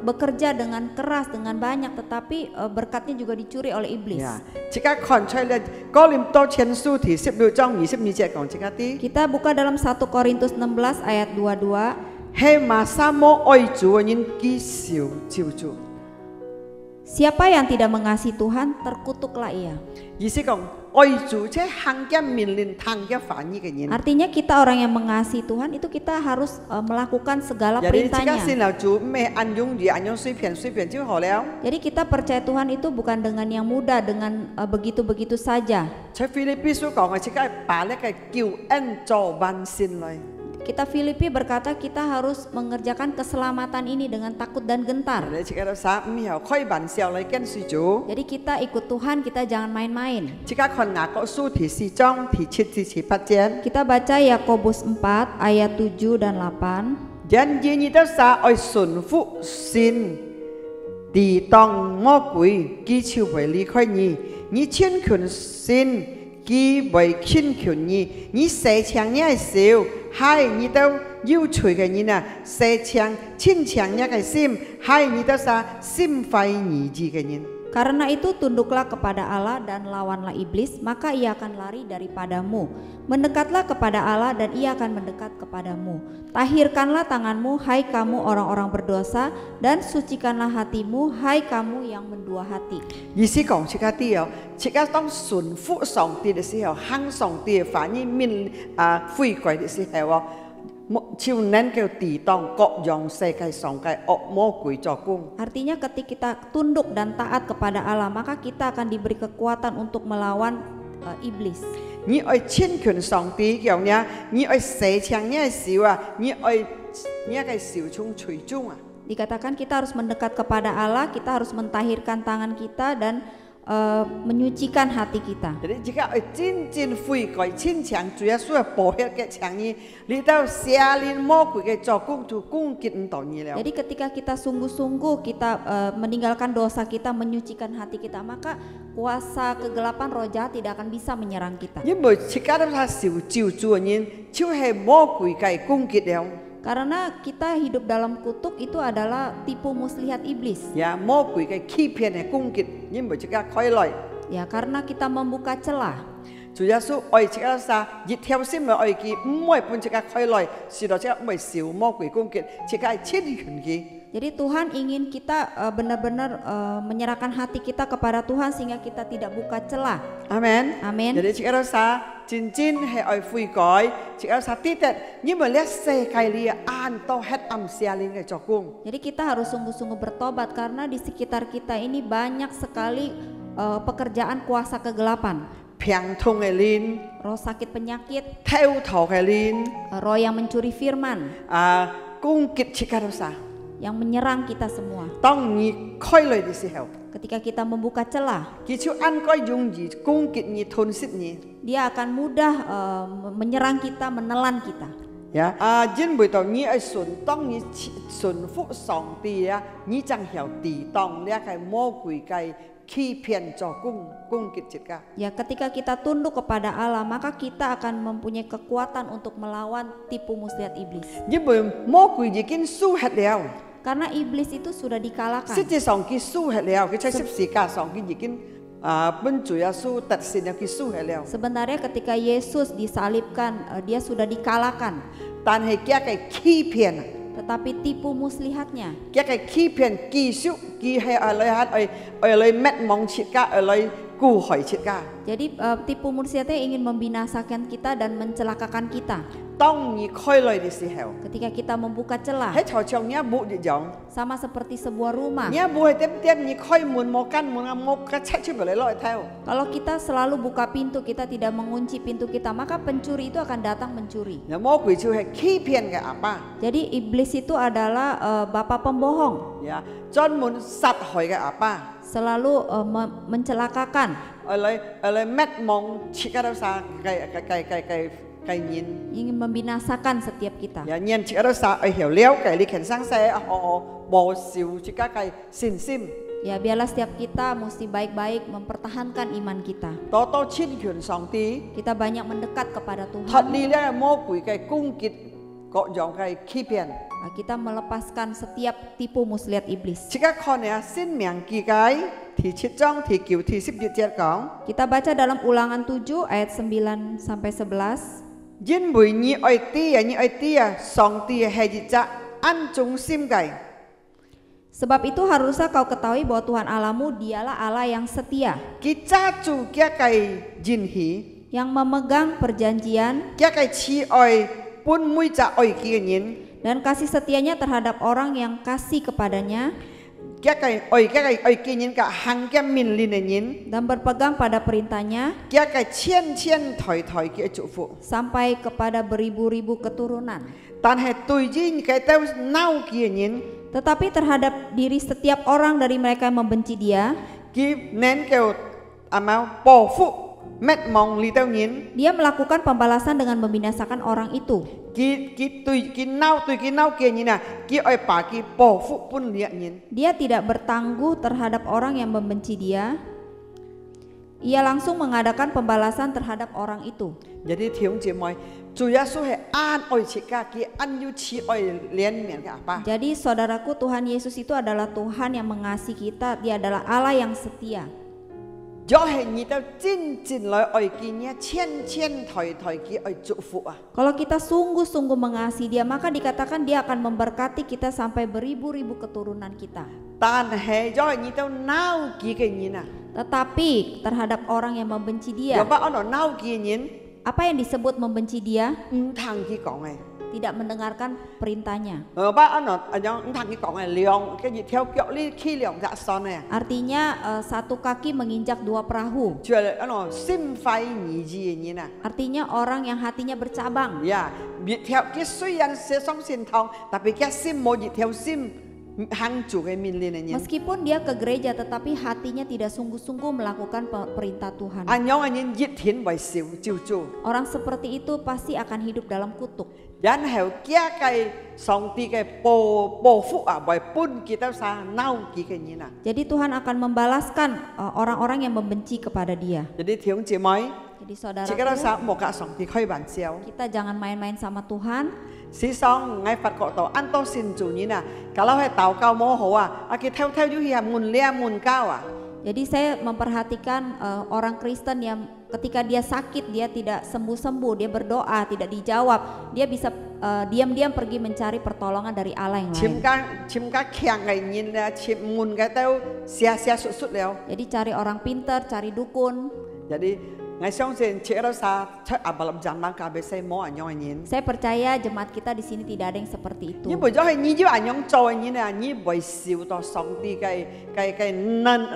bekerja dengan keras, dengan banyak, tetapi berkatnya juga dicuri oleh iblis. 呀，即刻看出嚟，哥林多前書第16章22節講即刻啲， Kita buka dalam 1 Korintus 16 ayat 22. 係馬沙摩愛主嘅人既受咒詛。 Siapa yang tidak mengasihi Tuhan, terkutuklah ia. 意思講愛主即係行嘅命令、行嘅反應嘅人。 Artinya kita orang yang mengasihi Tuhan itu kita harus melakukan segala Jadi jika perintahnya. 信了主，咩按用語、按用隨便就好了。 Jadi kita percaya Tuhan itu bukan dengan yang mudah, dengan begitu-begitu saja. 在腓立比書講嘅，即係把呢個救恩做萬善來。Kitab Filipi berkata kita harus mengerjakan keselamatan ini dengan takut dan gentar. 你即刻都三唔後開玩笑嚟跟隨主。 Jadi kita ikut Tuhan, kita jangan main-main. 即刻看雅各書第4章第7至18節。 Kita baca Yakobus 4 ayat 7 dan 8. 人願意得撒愛順服sin，抵擋魔鬼，佢就會離開你。你親近sin，佢會親近你。你射槍你係笑，害你都要隨嘅人啊！射槍親槍你係心，害你都撒心懷二字嘅人。 Karena itu tunduklah kepada Allah dan lawanlah iblis, maka ia akan lari daripadamu. Mendekatlah kepada Allah dan ia akan mendekat kepadamu. Tahirkanlah tanganmu, hai kamu orang-orang berdosa, dan sucikanlah hatimu, hai kamu yang mendua hati. 意思講即刻啲哦，即刻當順服上帝嘅時候，行上帝嘅法，你面悔改嘅時候哦。 就能夠抵擋各樣世界上嘅惡魔鬼作工。 Artinya ketika kita tunduk dan taat kepada Allah, maka kita akan diberi kekuatan untuk melawan iblis. 你愛親近上帝嘅呢，你愛射槍你係笑啊，你係笑從隨中啊。 Dikatakan kita harus mendekat kepada Allah, kita harus mentahirkan tangan kita dan menyucikan hati kita. Jadi jika 真正悔改親強，主要所保險嘅強呢，你到下連魔鬼嘅作工就攻擊唔到你了。 Jadi ketika kita sungguh-sungguh kita meninggalkan dosa kita, menyucikan hati kita, maka kuasa kegelapan roh jahat tidak akan bisa menyerang kita. 因為即刻都係受救助嘅人，就係魔鬼嘅攻擊了。 Karena kita hidup dalam kutuk itu adalah tipu muslihat iblis. 呀，魔鬼嘅欺騙嘅攻擊，因為即刻開來。 Ya, karena kita membuka celah. 主耶穌愛即刻撒，熱跳心來愛佢，唔會半即刻開來，是到即刻唔係受魔鬼攻擊，即刻係親近佢。 Jadi Tuhan ingin kita benar-benar menyerahkan hati kita kepada Tuhan sehingga kita tidak buka celah. Amen. Amen. Jadi即刻撒，真係愛悔改，即刻撒啲啲，因為呢世界裏按到黑暗下令嘅作工。 Jadi kita harus sungguh-sungguh bertobat karena di sekitar kita ini banyak sekali pekerjaan kuasa kegelapan. 病痛嘅靈， Roh sakit penyakit, 偷頭嘅靈， roh yang mencuri firman, 攻擊即刻都撒。 yang menyerang kita semua. 當你開來嘅時候， Ketika kita membuka celah, 佢就按個容易攻擊你、吞噬你。 dia akan mudah menyerang kita, menelan kita. 呀，因為到你係順，當你順服上帝啊，你將有抵擋呢個魔鬼嘅欺騙作工攻擊即刻。 Ya, ketika kita tunduk kepada Allah, maka kita akan mempunyai kekuatan untuk melawan tipu muslihat iblis. 因為魔鬼已經輸hết了。 Karena iblis itu sudah dikalahkan. 實際上佢輸hết了，佢喺十字架上佢已經本主耶穌特勝了，佢輸hết了。 Sebenarnya ketika Yesus disalibkan, dia sudah dikalahkan. 但係佢嘅欺騙啊！ Tetapi tipu muslihatnya, 一個欺騙技術，佢係嚟滅亡切家，嚟กู้害切家。 jadi tipu muslihatnya ingin membinasakan kita dan mencelakakan kita. 當你開來嘅時候， Ketika kita membuka celah, 喺頭上你冇一樣， sama seperti sebuah rumah. 你冇係點你開門冇關門啊，冇個出出嚟攞嚟睇。 Kalau kita selalu buka pintu, kita tidak mengunci pintu kita, maka pencuri itu akan datang mencuri. 有魔鬼就係欺騙嘅阿爸， Jadi iblis itu adalah bapa pembohong, 呀，專門殺害嘅阿爸， selalu mencelakakan, 嚟滅亡切家都殺嘅人， ingin membinasakan setiap kita. 呀，人切家都殺，係了解你肯生世無少切家嘅信心， Ya, biarlah setiap kita mesti baik-baik mempertahankan iman kita. 多多親近上帝， Kita banyak mendekat kepada 脫 Tuhan. 離呢魔鬼嘅攻擊，各樣嘅欺騙。 Kita melepaskan setiap tipu muslihat iblis. 即刻看下《申命記》第7章第9、第11節講。 Kita baca dalam Ulangan 7 ayat 9 sampai 11. 因為你愛啲啊，上帝係一隻按忠心嘅。 Sebab itu haruslah kau ketahui bahwa Tuhan Allahmu dialah Allah yang setia, 佢揸住嘅應許， yang memegang perjanjian 嘅慈愛本每隻愛佢嘅人， dan kasih setianya terhadap orang yang kasih kepadanya, Kia kai oi kinyin ka hang kia min lin nyin. dan berpegang pada perintahnya Kia kai chen thoi kia chukfu. sampai kepada beribu-ribu keturunan. Tan hai tui jin kai tau nau kia nyin. Tetapi terhadap diri setiap orang dari mereka yang membenci dia, Ki nen kêu amau po fu met mong li tau nyin. dia melakukan pembalasan dengan membinasakan orang itu. Ki nau kia nyin na. Ki oi pa ki po fu pun liat nyin. Dia tidak bertangguh terhadap orang yang membenci dia. Ia langsung mengadakan pembalasan terhadap orang itu. Jadi thiong chị moi, Chủ Giêsu hai an oi chi ka ki an yu chi oi lien mian ka apa. Jadi saudaraku, Tuhan Yesus itu adalah Tuhan yang mengasihi kita. Dia adalah Allah yang setia. Jo hai ni tao jin loi oi ki nya chen thoi ki oi chu fu a. Kalau kita sungguh-sungguh mengasihi dia, maka dikatakan dia akan memberkati kita sampai beribu-ribu keturunan kita. Tan hai jo ni tao nau ki ke ni na. Tetapi terhadap orang yang membenci dia, Yo ba ono nau ki nyin apa yang disebut membenci dia? thang ki kong ai. Tidak mendengarkan perintahnya. Ba ono anyong thang ki kong ai liong cái gì theo kiok li ki liong dạ son ai. Artinya satu kaki menginjak dua perahu. Chue ono sim fai ni ji ni na. Artinya orang yang hatinya bercabang. Ya, bi theo ki sui yan se song sin thong, tapi kia sim mo ji theo sim hang chủ cái min lin nyin. Meskipun dia ke gereja, tetapi hatinya tidak sungguh-sungguh melakukan perintah Tuhan. Anyong anyin yit hin bai siu jiu ju. Orang seperti itu pasti akan hidup dalam kutuk. Yan heo kia kai song ti kai po fu a bai pun kita sa nau ki kai nyin na. Jadi Tuhan akan membalaskan orang-orang yang membenci kepada dia. Jadi thiong chị moi, Jadi chị cái đó saudaraku, sa mo ka song ti khoi ban xiao. kita jangan main-main sama Tuhan. Si song ngai Phật gọi tổ an to xin chủ nyin na. Kalau hai tao cao mo ho a ki theo yu hi mun lia mun cao a. Jadi saya memperhatikan orang Kristen yang ketika dia sakit, dia tidak sembuh-sembuh, dia berdoa, tidak dijawab, dia bisa diam-diam pergi mencari pertolongan dari Allah yang lain. Chim ka khiang ngai nyin la chim mun ka tao sia sut leo. Jadi cari orang pintar, cari dukun. Jadi ngai song sen chị cái đó sa chắc à balam jam lang ka be sai mo anyong nyin. Saya percaya jemaat kita di sini tidak ada yang seperti itu. Như bây giờ hay như anh cho như này như bây siêu to song ti cái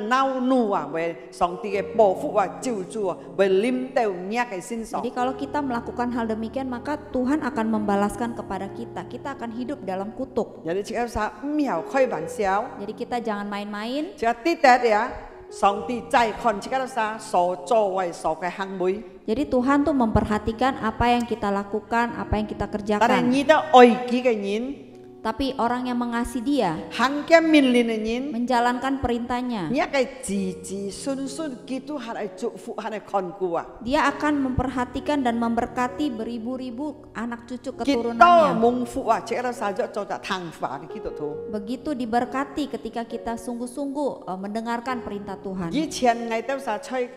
nau nu à về song ti cái bảo phụ à chiu chu à về lim teo nhia cái sin song. Jadi kalau kita melakukan hal demikian, maka Tuhan akan membalaskan kepada kita. Kita akan hidup dalam kutuk. Jadi chị em sa miao khơi bản xiao. Jadi kita jangan main-main. Chị ti tết ya song ti cai kon chị em sa so cho vậy so cái hang bui. Jadi Tuhan tuh memperhatikan apa yang kita lakukan, apa yang kita Tại kerjakan. như đó oi ki cái nhìn Tapi orang yang mengasihi dia, hang cái min lin nhìn menjalankan perintahnya, nhia cái ji sun gitu har ai chu phụ har ai kon ku à. dia akan memperhatikan dan memberkati beribu-ribu anak cucu Kita keturunannya. mung phụ à chị em sa cho thang phá cái gitu thôi. Begitu diberkati ketika kita sungguh-sungguh mendengarkan perintah Tuhan. 以前我都是吹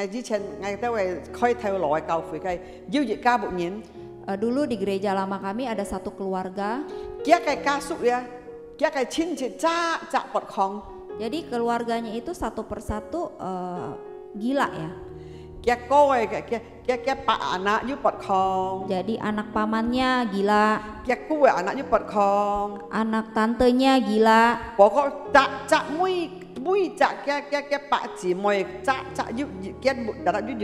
以前我都會開頭來教會嘅，要熱家牧人， Dulu di gereja lama kami ada satu keluarga. 幾個家屬呀，幾個親戚扎拔礦， Jadi keluarganya itu satu persatu gila ya. 幾個嘅伯阿要拔礦， Jadi anak pamannya gila, 幾個嘅阿要拔礦， anak tantenya gila, 包括扎每扎嘅伯姊妹扎要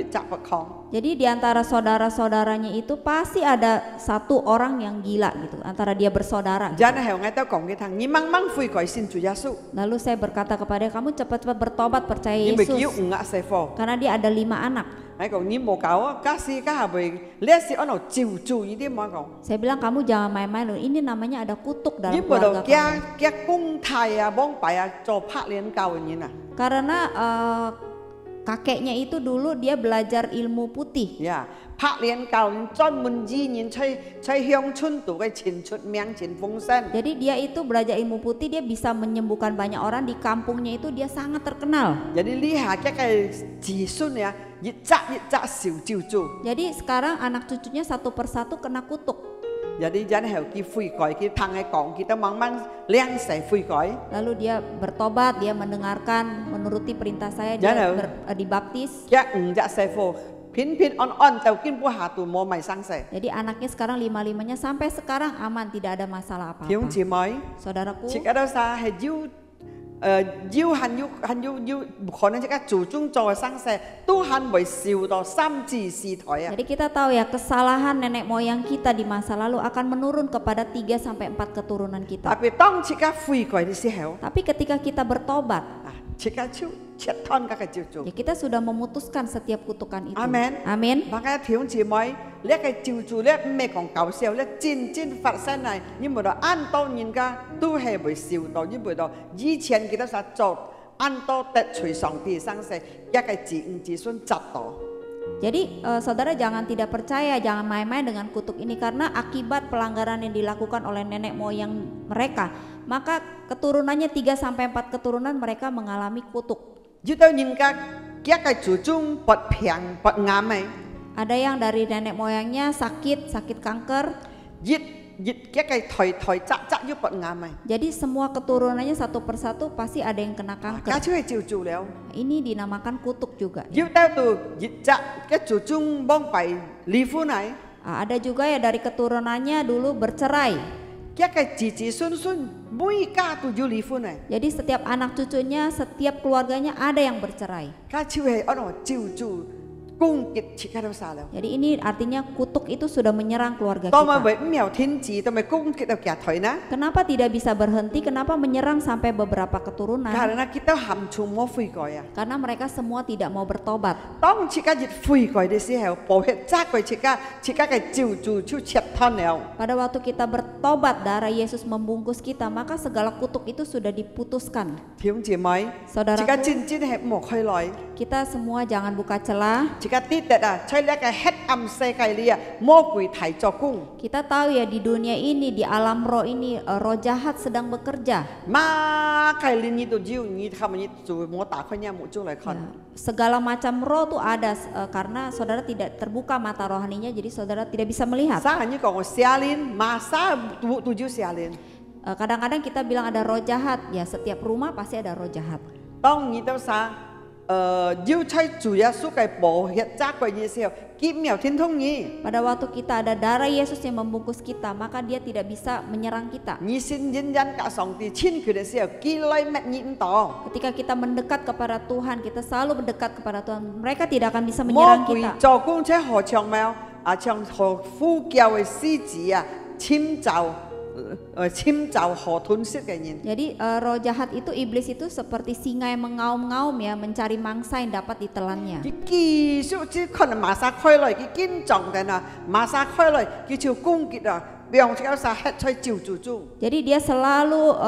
扎拔礦。 Jadi di antara saudara-saudaranya itu pasti ada satu orang yang gila gitu, antara dia bersaudara. 真係我都講嘅聽，你慢慢悔改信主耶穌， Lalu saya berkata kepada dia, kamu cepat-cepat bertobat percaya 你咪叫 Yesus. 五壓四貨。 Karena dia ada 5 anak. 我講你冇搞啊，假使家下會，你一時喺度照做呢啲冇講。 Saya bilang kamu jangan main-main loh. Ini namanya ada kutuk dalam 你冇到 keluarga 驚 kamu. 驚公太啊，幫拜啊，做拍臉教嘅人啊， Karena kakeknya itu dulu dia belajar ilmu putih. 呀，拍臉教人專門醫人吹鄉村度嘅前出名前風聲， Jadi dia itu belajar ilmu putih, dia bisa menyembuhkan banyak orang di kampungnya itu, dia sangat terkenal. 有啲呢下嘅子孫啊，越扎少照做， Jadi sekarang anak cucunya satu persatu kena kutuk. 有啲人係佢悔改，佢聽佢講，佢都慢慢靚勢悔改， Lalu dia bertobat, dia mendengarkan, menuruti perintah saya, Jangan. dia dibaptis. 驚五隻細貨 Pin on tau kin pu hatu mo mai sang se. Jadi anaknya sekarang 5-5-nya sampai sekarang aman, tidak ada masalah apa-apa. Tiung chi moi. Saudaraku, Chỉ cái đó sa hay yêu hành yêu可能這個祖宗做生世都很會笑到三至四台啊。 jadi kita tahu ya kesalahan nenek moyang kita di masa lalu akan menurun kepada 3-4 keturunan kita. 特別當自家悔改嘅時候， Tapi ketika kita bertobat, 自家超切斷嗰個照做 ya。kita sudah memutuskan setiap kutukan itu. Amen. Amin. 大家條姊妹，呢個照做咧唔係講搞笑咧，真發生嚟，因為到按到人家都係會笑到，因為到以前佢都實做按到得隨上帝生世，一個子孫執到。 Jadi saudara jangan tidak percaya, jangan main-main dengan kutuk ini karena akibat pelanggaran yang dilakukan oleh nenek moyang mereka, maka keturunannya 3-4 keturunan mereka mengalami kutuk. 遇到人家一個祖宗不平不啱嘅， Ada yang dari nenek moyangnya sakit kanker. 一個台扎要不啱嘅， Jadi semua keturunannya satu persatu pasti ada yang kena 家 kanker. 出去照做了。 Ini dinamakan kutuk juga. 要到到一扎嘅祖宗幫弊離婚嚟， Ada juga ya dari keturunannya dulu bercerai. 一個子孫每家都要離婚嚟， Jadi setiap anak cucunya, setiap keluarganya ada yang bercerai. 家出去按度照做攻擊自家都殺了。 Jadi ini artinya kutuk itu sudah menyerang keluarga 當咪 kita. 為唔有天子，當咪攻擊到夾台呢？ Kenapa tidak bisa berhenti? Kenapa menyerang sampai beberapa keturunan? Karena kita 含住冇悔改啊！ Karena mereka semua tidak mau bertobat. 當自家越悔改嘅時候，保血責佢自家嘅照做就切斷了。 Pada waktu kita bertobat, darah Yesus membungkus kita, maka segala kutuk itu sudah diputuskan. 弟兄姊妹，自家 Saudaraku, 真係冇開來， kita semua jangan buka celah. 自家跌跌啊，在呢個黑暗世界裏啊，魔鬼提作工。 Kita tahu ya di dunia ini, di alam roh ini, roh jahat sedang bekerja. 馬計連呢度要你他們呢做冇打開呢冇做嚟看。 Segala macam roh tuh ada karena saudara tidak terbuka mata rohaninya, jadi saudara tidak bisa melihat. 生人呢講我下連，馬沙都要下連。 Kadang-kadang kita bilang ada roh jahat, ya setiap rumah pasti ada roh jahat. 當你都啥要在主耶穌嘅保血責佢嘅時候，結苗天通你。 Pada waktu kita ada darah Yesus yang membungkus kita, maka dia tidak bisa menyerang kita. 你先認真กับ上帝親佢嘅時候，結來乜嘢唔到。 Ketika kita mendekat kepada Tuhan, kita selalu mendekat kepada Tuhan, mereka tidak akan bisa 魔 menyerang 鬼 kita. 做工車何長苗啊，像何呼叫嘅獅子啊，侵襲河吞噬嘅人。 Jadi roh jahat itu, iblis itu seperti singa yang mengaum-ngaum ya, mencari mangsa yang dapat ditelannya. 佢繼續只可能馬上開來，佢堅壯嘅啊，馬上開來，佢就攻擊啊，讓這個殺害在照住。 Jadi dia selalu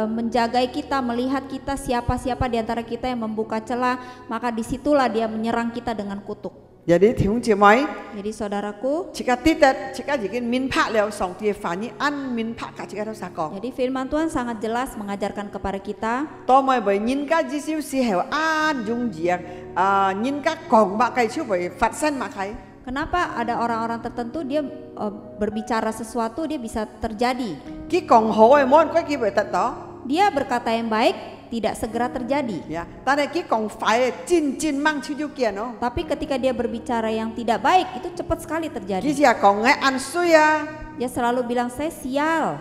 menjagai kita, melihat kita siapa-siapa di antara kita yang membuka celah, maka disitulah dia menyerang kita dengan kutuk. Jadi 弟兄姊妹， Jadi saudaraku, 自家跌跌，自家已經明白了上帝嘅反應，按明白嘅自家都實講。 jadi firman Tuhan sangat jelas mengajarkan kepada kita. 當咪為人家至少時候按用嘢人家講乜嘅就會發生乜嘅。 Kenapa ada orang-orang tertentu dia berbicara sesuatu dia bisa terjadi. 佢講好嘅冇人佢佢會得到， Dia berkata yang baik tidak segera terjadi. 呀，但係佢講快嘅真掹超要見咯。 Tapi ketika dia berbicara yang tidak baik itu cepat sekali 佢 terjadi. 就係講嘅按衰啊， Dia selalu bilang saya sial.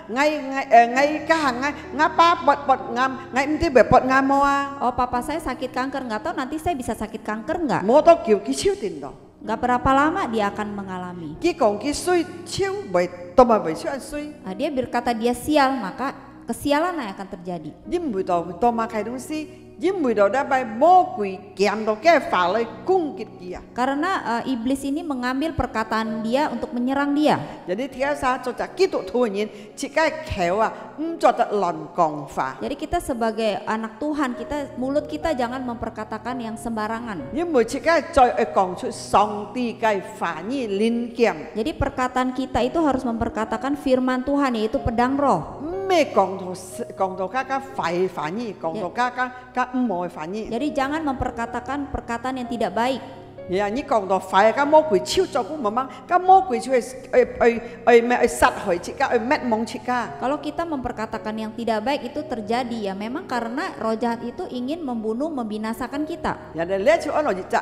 ngay家行ngay巴拔啱，ngay唔知拔拔啱冇啊， Oh papa saya sakit kanker, nggak tahu nanti saya bisa sakit kanker nggak? 冇到叫佢超掂到。 Nggak berapa lama dia akan mengalami. 佢講佢衰超為都咪為超衰， Nah, dia berkata dia sial, maka kesialan yang akan terjadi. 因為到多馬開東西，因為到咧被魔鬼夾到嘅法律攻擊佢啊。 Karena iblis ini mengambil perkataan dia untuk menyerang dia. Jadi dia sa做只基督徒人，自己口啊唔做得亂講法， Jadi kita sebagai anak Tuhan, mulut kita jangan memperkatakan yang sembarangan. 因為自己再講出上帝嘅話語靈劍， Jadi perkataan kita itu harus memperkatakan firman Tuhan, yaitu pedang roh. 咩講到家壞話語，講到家唔好嘅話語。 Jadi jangan memperkatakan perkataan yang tidak baik. 呀，你講到壞，家魔鬼超作工慢慢，家魔鬼就去殺害自家，去滅亡自家。 Kalau kita memperkatakan yang tidak baik itu terjadi ya memang karena roh jahat itu ingin membunuh, membinasakan kita. 人哋呢就按落越責，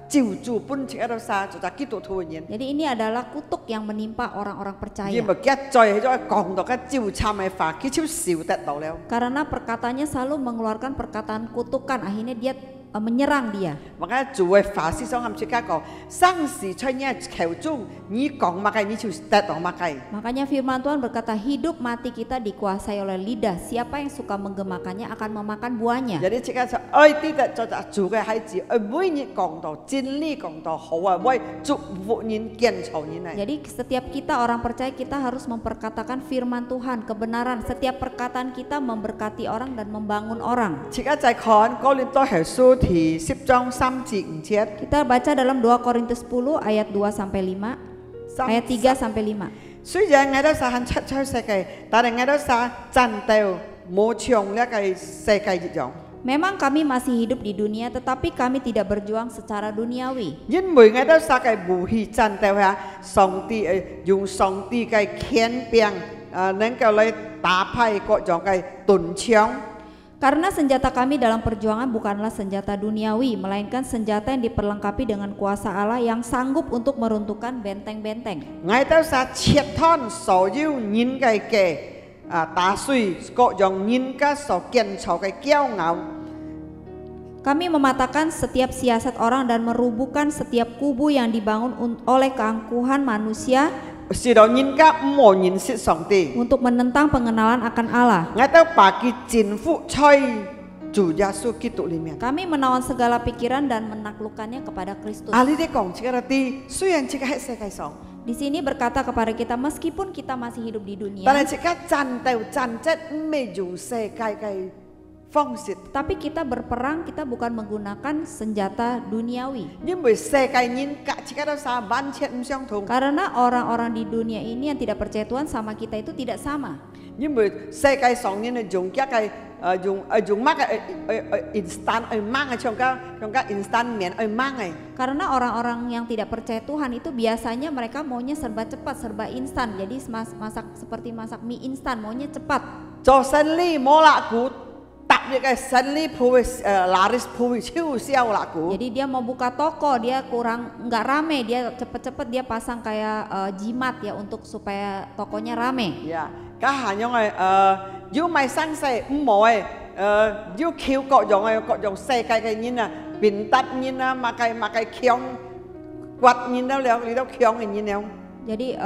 照住本切到沙就基督徒嘅人。 Jadi ini adalah kutuk yang menimpa orang-orang 而 percaya. 唔係一再喺咗講到嘅照參嘅法，佢超少得到了。 Karena perkataannya selalu mengeluarkan perkataan kutukan, akhirnya dia menyerang dia. Makanya 做嘅法師想冚切家講，生時出呢求中，你講乜嘅，你就得到乜嘅。 Makanya firman Tuhan berkata, hidup mati kita dikuasai oleh lidah. Siapa yang suka menggemakannya akan memakan buahnya. Jadi 即刻就愛啲就做嘅孩子，每日講到真理講到好啊，為祝福人、建造人嚟。 Jadi setiap kita orang percaya kita harus memperkatakan firman Tuhan, kebenaran. Setiap perkataan kita memberkati orang dan membangun orang. 即刻就看哥林多後書第10章3至5節。 Kita baca dalam 2 Korintus 10 ayat 2 sampai 5, ayat 3 sampai 5. 雖然我哋實行出世界，但係我哋實戰鬥冇像呢個世界一樣。 Memang kami masih hidup di dunia, tetapi kami tidak berjuang secara duniawi. 因為我哋實嘅武器戰鬥下，上帝用上帝嘅權柄能夠嚟打敗各種嘅盾槍。 Karena senjata kami dalam perjuangan bukanlah senjata duniawi, melainkan senjata yang diperlengkapi dengan kuasa Allah yang sanggup untuk meruntuhkan benteng-benteng. 我哋實切斷所有人嘅打碎各種人嘅所建造嘅驕傲。 Kami mematahkan setiap siasat orang dan merubuhkan setiap kubu yang dibangun oleh keangkuhan manusia 是到人家唔冇認識上帝， untuk menentang pengenalan akan Allah. 我哋把佢征服在主耶穌基督裏面。 Kami menawan segala pikiran dan menaklukkannya kepada Kristus. 啊，你哋講這個啲，雖然這個喺世界上， Di sini berkata kepada kita, meskipun kita masih hidup di dunia, 但係這個戰鬥戰爭唔係用世界嘅方式， tapi kita berperang, kita bukan menggunakan senjata duniawi. 因為世界人格這個都係完全唔相同。 Karena orang-orang di dunia ini yang tidak percaya Tuhan sama kita itu tidak sama. 因為世界上人用一個用乜嘅instant 去掹嘅，用個 instant 麵去掹嘅。 Karena orang-orang yang tidak percaya Tuhan itu biasanya mereka maunya serba cepat, serba instan. Jadi masak seperti masak mie instan, maunya cepat. 做生意冇辣股，搭呢個生意鋪laris鋪超銷辣股。 Jadi dia mau buka toko, dia nggak rame, dia cepet-cepet dia pasang kayak jimat ya untuk supaya tokonya rame. Ya, 家下用嘅要賣生意唔冇嘅要求各種世界嘅人啊，變得人啊，馬計強掘人都了，你都強嘅人了。 Jadi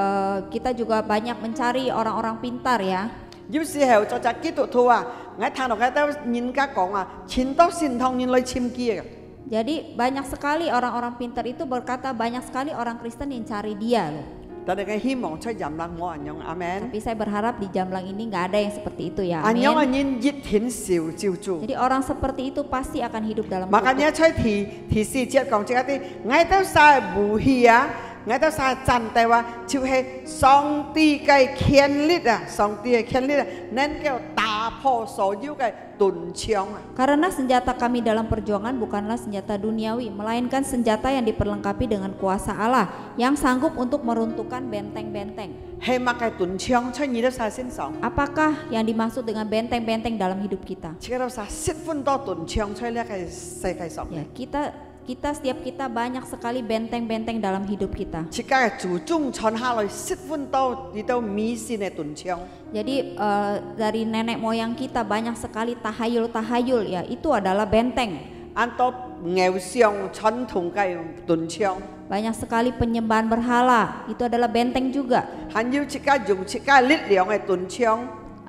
kita juga banyak mencari orang-orang pintar ya. 有時候做隻基督徒啊，我聽到佢都人家講啊，錢多善通人來簽機嘅。 Jadi banyak sekali orang-orang pintar itu berkata banyak sekali orang Kristen yang cari dia loh. 但係我希望出任能冇人用，阿們。 Tapi saya berharap di Jamblang ini nggak ada yang seperti itu ya. 人用嘅 Amin. 人熱天少照做。 Jadi orang seperti itu pasti akan hidup dalam Makanya kutuk. 出提示節講這啲，我都晒武器啊，我都晒戰鬥啊，就係上帝嘅權力啊，上帝嘅權力啊，能夠打破所有嘅盾槍啊。 Karena senjata kami dalam perjuangan bukanlah senjata duniawi, melainkan senjata yang diperlengkapi dengan kuasa Allah yang sanggup untuk meruntuhkan benteng-benteng. 係乜嘅盾槍出現喺晒身上？ Apakah yang dimaksud dengan benteng-benteng dalam hidup kita? 這個都晒10分多盾槍出呢個世界上。 Ya, setiap kita banyak sekali benteng-benteng dalam hidup kita. 這個係祖宗傳下來10分多呢度迷信嘅盾槍。 Jadi dari nenek moyang kita banyak sekali tahayul-tahayul ya, itu adalah benteng. 按到偶像傳統嘅盾槍， Banyak sekali penyembahan berhala, itu adalah benteng juga. 還有這個用這個力量嘅盾槍。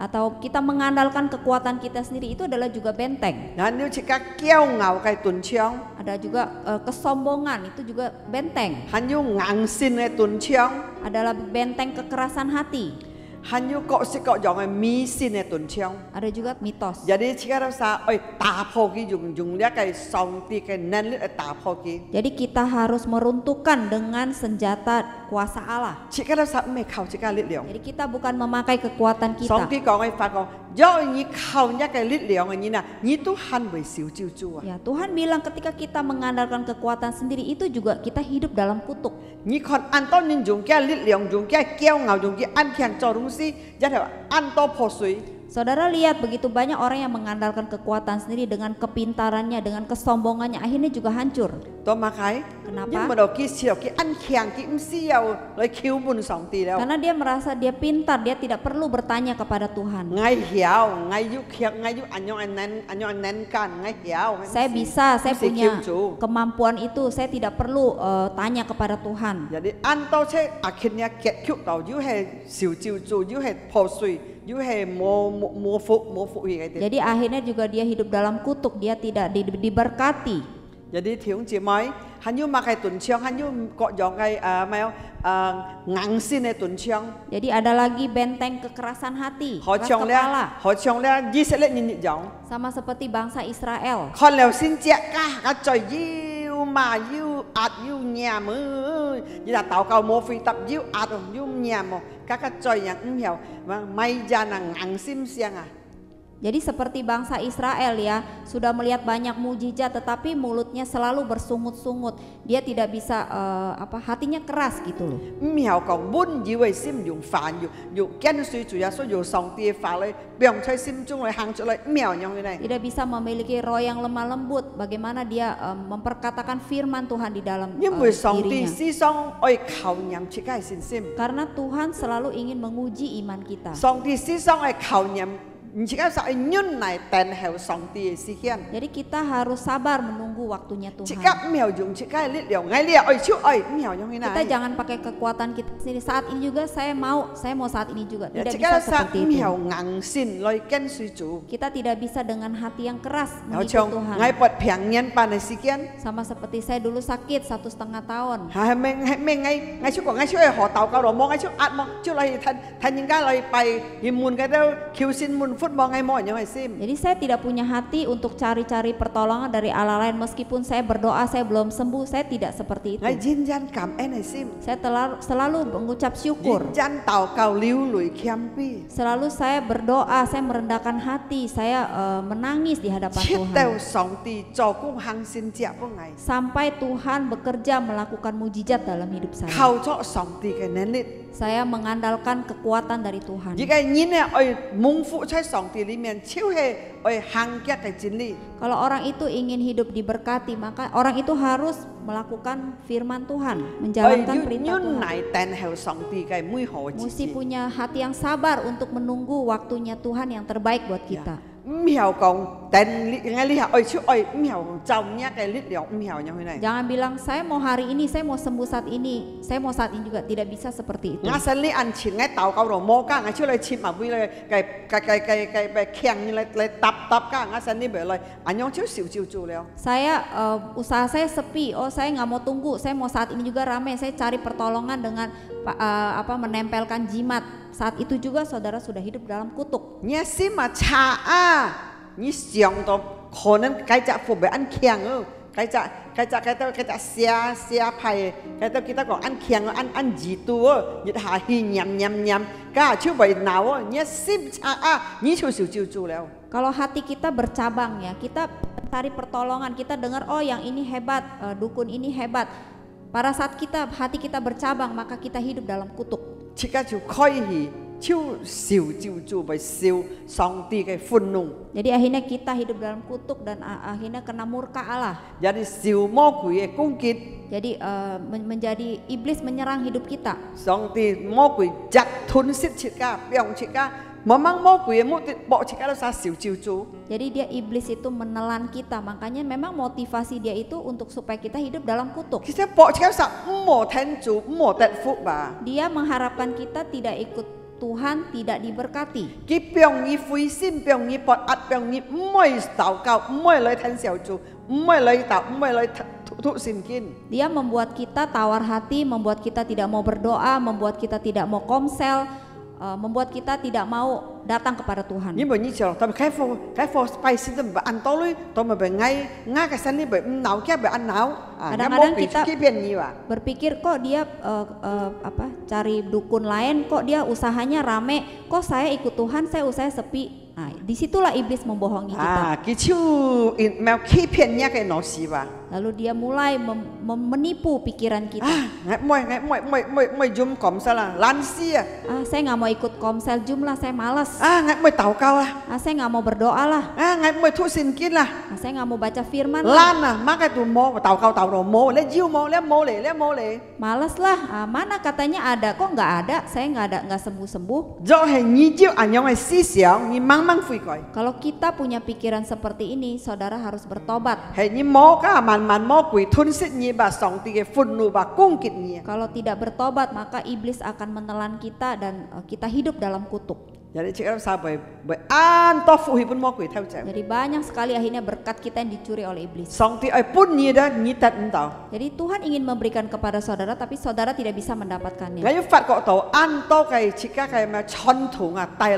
Atau kita mengandalkan kekuatan kita sendiri, itu adalah juga benteng. 還有這個驕傲嘅盾槍， Ada juga kesombongan, itu juga benteng. 還有硬性嘅盾槍， Adalah benteng kekerasan hati. 還有各式各樣嘅迷信嘅盾槍。 Ada juga mitos. Jadi jika rasa打破佢用呢個上帝嘅能力嚟打破佢， Jadi kita harus meruntuhkan dengan senjata kuasa Allah. jika rasa唔係靠這個力量。 Jadi kita bukan memakai kekuatan 上 kita. 帝講嘅發覺，如果你靠一個力量嘅人啊，你都很為小照做啊。 Ya, Tuhan bilang ketika kita mengandalkan kekuatan sendiri itu juga kita hidup dalam kutuk. 你看按到人用嘅力量，用嘅驕傲，用嘅安強做東西，然後按到破碎。Saudara lihat begitu banyak orang yang mengandalkan kekuatan sendiri dengan kepintarannya, dengan kesombongannya, akhirnya juga hancur. 多馬啟， Kenapa? 因為到佢時候佢安強佢唔需要來求問上帝了。 Karena dia merasa dia pintar, dia tidak perlu bertanya kepada Tuhan. 我曉，我要強，我要安樣安難幹，我曉。 Saya bisa, saya Mesti punya kiu-cu. kemampuan itu, saya tidak perlu tanya kepada Tuhan. Jadi ando cek akhirnya kết到要係小照做，要係破碎，要係冇福氣嘅。 Jadi akhirnya juga dia hidup dalam kutuk, dia tidak diberkati. Jadi 弟兄姊妹，還要擘嘅盾槍，還要各樣嘅硬線嘅盾槍， Jadi ada lagi benteng kekerasan hati, 好 keras 像咧 kepala, 好像咧以色列人一樣， sama seperti bangsa Israel. 看了先隻家在要罵要壓要nhảm ơi，而家禱告冇費答要壓要nhảm喎，家在人唔曉，咪就能硬心聲啊！ Jadi seperti bangsa Israel ya, sudah melihat banyak mujizat tetapi mulutnya selalu bersungut-sungut. Dia tidak bisa hatinya keras gitu loh. 唔曉講滿以為心用煩，要跟隨主耶穌，要上帝嘅法嚟，讓在心中嚟行出嚟，唔曉樣嘅呢？ Tidak bisa memiliki roh yang lemah lembut. Bagaimana dia memperkatakan firman Tuhan di dalam 因為上帝 dirinya. 思想愛求人切嘅信心， Karena Tuhan selalu ingin menguji iman kita. 上帝思想愛求人，唔切嘅實係忍耐等候上帝嘅時間。 Jadi kita harus sabar menunggu waktunya 切 Tuhan. 嘅唔曉用切嘅力量，愛你愛超愛唔曉樣嘅呢？ Kita jangan pakai kekuatan kita sendiri. Saat ini juga saya mau saat ini juga. Tidak 切 bisa 嘅實 seperti 唔 itu. 曉硬心來跟隨主， Kita tidak bisa dengan hati yang keras 好 mengikut 像 Tuhan. 愛拔平人辦嘅時間。 Sama seperti saya dulu sakit 1,5 tahun. 係咪我出國，我出去學禱告羅摩，我出壓摩，出嚟睇人家嚟拜熱門嘅都求善門闊望嘅冇人樣係先。 Jadi saya tidak punya hati untuk cari-cari pertolongan dari Allah lain. Meskipun saya berdoa saya belum sembuh, saya tidak seperti itu. 我認真感恩係先， Saya selalu mengucap syukur. 認真禱告流淚謙卑， Selalu saya berdoa, saya merendahkan hati, saya menangis di hadapan 切 Tuhan. 到上帝做工行善者不危， Sampai Tuhan bekerja melakukan mujizat dalam hidup saya. 靠咗上帝嘅能力。 Saya mengandalkan kekuatan dari Tuhan. 而家人呢愛蒙福喺上帝裡面，超係愛行腳嘅真理。 Kalau orang itu ingin hidup diberkati, maka orang itu harus melakukan firman Tuhan, 愛 menjalankan 要 perintah 忍 Tuhan. 耐等候上帝嘅每何之 Mesti 時。 punya hati yang sabar untuk menunggu waktunya Tuhan yang terbaik buat kita. 唔曉講等你係愛超愛，唔曉就一嘅力量，唔曉樣去呢？ Jangan bilang saya mau hari ini, saya mau sembuh saat ini, saya mau saat ini juga. Tidak bisa seperti itu. 我神你按前我禱告羅摩家，我出嚟切埋杯嚟，嘅強嚟搭家，我神你咪嚟，按樣超少少做了。 Saya usaha saya sepi. Oh, saya nggak mau tunggu. Saya mau saat ini juga ramai. Saya cari pertolongan dengan menempelkan jimat. Saat itu juga saudara sudah hidup dalam kutuk. 你心嘛差啊，你想到可能該隻副被按強哦，該隻寫派，該隻kita講按強按熱度哦，熱下去냠，家超為鬧哦，你心差啊，你就少少做了。 Kalau hati kita bercabang ya, kita cari pertolongan, kita dengar oh yang ini hebat, dukun ini hebat. Pada saat hati kita bercabang, maka kita hidup dalam kutuk. 即刻就開始超少照做為少上帝嘅憤怒， Jadi akhirnya kita hidup dalam kutuk dan akhirnya kena murka Allah. 有啲小魔鬼嘅攻擊， Jadi menjadi iblis menyerang hidup kita. 上帝魔鬼摘吞噬切家，讓切家，慢慢魔鬼嘅目的博切家都殺少照做。 Jadi dia iblis itu menelan kita. Makanya memang motivasi dia itu untuk supaya kita hidup dalam kutuk. 其實博切家殺唔冇聽做，唔冇得福吧。 Dia mengharapkan kita tidak ikut Tuhan, tidak diberkati. 佢讓你灰心，讓你博壓，讓你唔會禱告，唔會來聽小做，唔會來禱，唔會來吐聖經。 Dia membuat kita tawar hati, membuat kita tidak mau berdoa, membuat kita tidak mau komsel, membuat kita tidak mau datang kepada Tuhan. 因為你就特別開課拜師都唔係按道理，都唔係嗌嘅身呢唔唔鬧嘅唔按鬧啊，有冇 Kadang-kadang 俾 kita 欺騙你話？ berpikir kok dia cari dukun lain, kok dia usahanya rame, kok saya ikut Tuhan, saya usahanya sepi. Nah, disitulah iblis membohongi kita. 啊，佢超唔係欺騙人嘅老師話。Lalu dia mulai menipu pikiran kita. Ngại zoom cổng sao là lan si à. Saya nggak mau ikut komsel jumlah, saya malas. Ngại tàu cao à. Saya nggak mau berdoa lah. Ngại thu xin kín là. Saya nggak mau baca firman. Lan à, mắc cái tụ mô tàu cao tàu đồ mô, lấy diêu mô, lấy mô lệ. Malas lah. Mana katanya ada, kok nggak ada? Saya nggak sembuh. Do hình như chiếu ảnh nhau si xiao, như mang phui coi. Kalau kita punya pikiran seperti ini, saudara harus bertobat. Hình như mô cả man mô quỷ thun xích như bà sòng tì cái phun nụ bà cung kịt như. Kalau tidak bertobat, maka iblis akan menelan kita dan kita hidup dalam kutuk. Jadi cik sao bởi an to phụ hi pun mô quỷ theo chạy. Jadi banyak sekali akhirnya berkat kita yang dicuri oleh iblis. Sòng tì ai pun như đó như tật tàu. Jadi Tuhan ingin memberikan kepada saudara, tapi saudara tidak bisa mendapatkannya. Ngay phát cọ tàu an to cái cik cái mà chon thủng à tai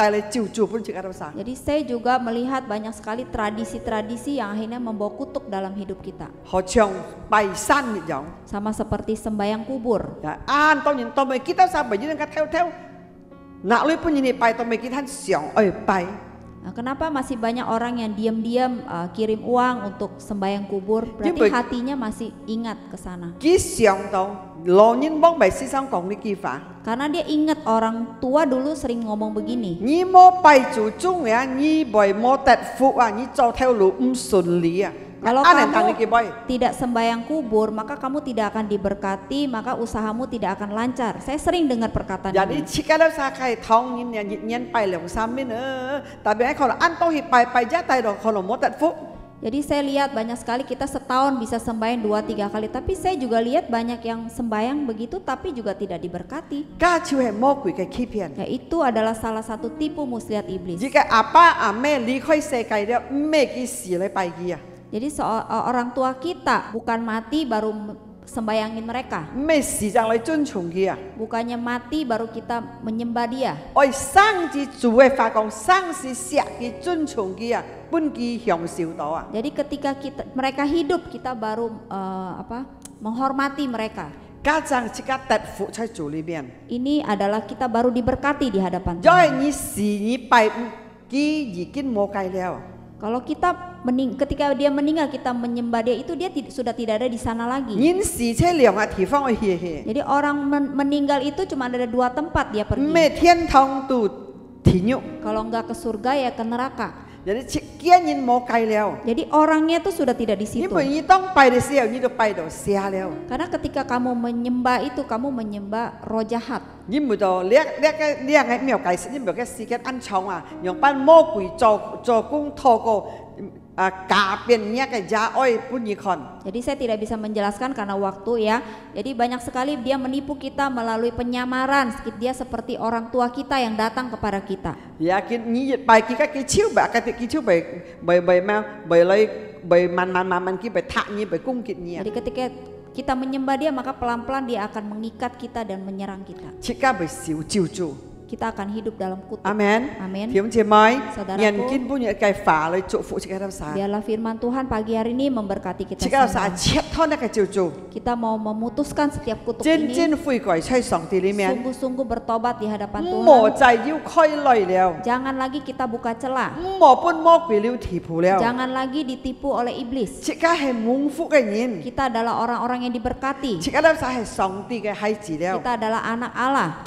lại chiu pun cik sao. Jadi saya juga melihat banyak sekali tradisi-tradisi yang akhirnya membawa kutuk dalam hidup kita. Họ chồng bày san như vậy. Sama seperti sembahyang kubur. Ya, an to nhìn to mấy kita sao bởi như cái theo. Nak lu pun ini pai to mấy kita siang pai. Kenapa masih banyak orang yang diam-diam kirim uang untuk sembahyang kubur? Berarti hatinya masih ingat ke sana. Karena dia ingat orang tua dulu sering ngomong begini. Kalau kamu tidak sembahyang kubur, maka kamu tidak akan diberkati, maka usahamu tidak akan lancar. Saya sering dengar perkataan ini. Jadi saya lihat banyak sekali kita setahun bisa sembahyang 2-3 kali, tapi saya juga lihat banyak yang sembahyang begitu tapi juga tidak diberkati. Ya, itu adalah salah satu tipu muslihat iblis. Jadi orang tua kita bukan mati baru sembayangin mereka. Bukannya mati baru kita menyembah dia. Jadi ketika mereka hidup, kita baru menghormati mereka. Ini adalah kita baru diberkati di hadapan Tuhan. Kalau kita ketika dia meninggal, kita menyembah dia, itu dia sudah tidak ada di sana lagi. Jadi orang meninggal itu cuma ada 2 tempat dia pergi. Kalau enggak ke surga ya ke neraka. Jadi orangnya itu sudah tidak di situ. Karena ketika kamu menyembah itu, kamu menyembah roh jahat. Jadi saya tidak bisa menjelaskan karena waktu ya. Jadi banyak sekali dia menipu kita melalui penyamaran. Dia seperti orang tua kita yang datang kepada kita. Jadi ketika kita menyembah dia, maka pelan-pelan dia akan mengikat kita dan menyerang kita. Kita akan hidup dalam kutuk. Amin. Amin. Saudaraku, biarlah firman Tuhan pagi hari ini memberkati kita semua. Kita mau memutuskan setiap kutuk ini. Sungguh-sungguh bertobat di hadapan Tuhan. Jangan lagi kita buka celah. Jangan lagi ditipu oleh iblis. Kita adalah orang-orang yang diberkati. Kita adalah anak Allah.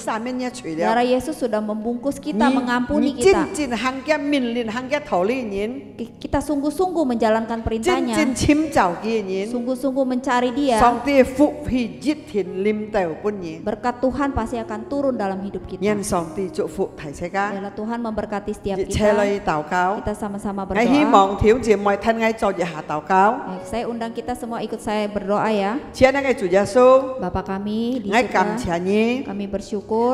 Darah Yesus sudah membungkus kita, mengampuni kita. Kita sungguh-sungguh menjalankan perintahnya. Sungguh-sungguh mencari dia. Berkat Tuhan pasti akan turun dalam hidup kita. Biarlah Tuhan memberkati setiap kita. Kita sama-sama berdoa. Saya undang kita semua ikut saya berdoa ya. Bapa kami di surga, kami bersyukur. Kami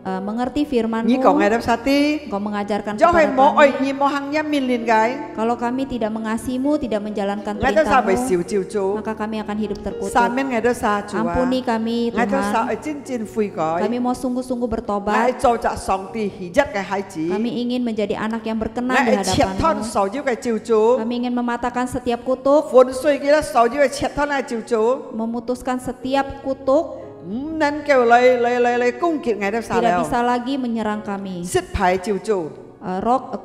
mengerti firman-Mu. Engkau mengajarkan kepada kami. Kalau kami tidak mengasihi-Mu, tidak menjalankan perintah-Mu, maka kami akan hidup terkutuk. Ampuni kami Tuhan. Kami mau sungguh-sungguh bertobat. Kami ingin menjadi anak yang berkenan di hadapan-Mu. Kami ingin mematahkan setiap kutuk, memutuskan setiap kutuk. Tidak bisa lagi menyerang kami.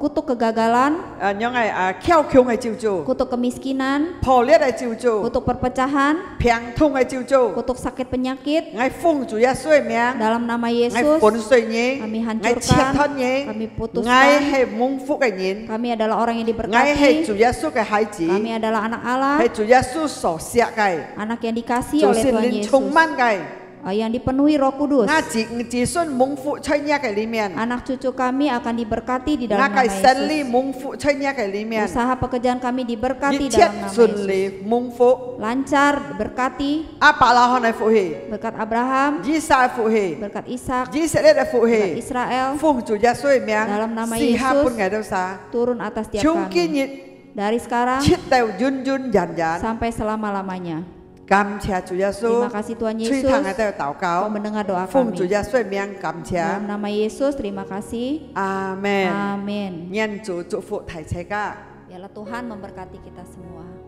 kutuk kegagalan, nhớ ngày kheo khiêu ngày chiều chiều kutuk kemiskinan, phò liết ngày chiều chiều kutuk perpecahan, phiang thung ngày chiều chiều kutuk sakit penyakit. ngày phung chủ Yesus miang Dalam nama ngày Yesus, phun suy nhé kami ngày hancurkan, chia thân nhé kami putuskan. ngày hệ mung phúc ngày nhìn Kami adalah orang yang ngày hệ diberkati. chủ Yesus cái hai chỉ Kami adalah anak Allah, hệ chủ Yesus sổ xia cái anak yang dikasihi chủ oleh xin Tuhan linh Yesus, chung man cái yang dipenuhi Roh Kudus. nga chỉ xuân mung phụ chơi nha cái lý miền Anak cucu kami akan diberkati di nga dalam nama cái sen li Yesus. mung phụ chơi nha cái lý miền Usaha pekerjaan kami diberkati nhất thiết dalam nama xuân Yesus. li mung phụ Lancar, berkati, apa lah hon ai phụ hề berkat Abraham, Di sai phụ hề berkat Ishak, Di sẽ đến phụ berkat hề Israel, phung chủ Yesus miang Dalam nama si ha Yesus, pun ngày đâu xa turun atas tiap chung ki kami. nhit Dari sekarang chit tàu yun yun dàn dàn sampai selama-lamanya. cảm謝主耶穌 Terima kasih Tuhan 吹 Yesus, 堂喺度禱 Kau 告 mendengar doa 奉主 kami. 耶穌名感謝 Dalam nama Yesus, terima kasih. 阿門 Amin. 願主祝福提車家 Biarlah Tuhan memberkati kita semua.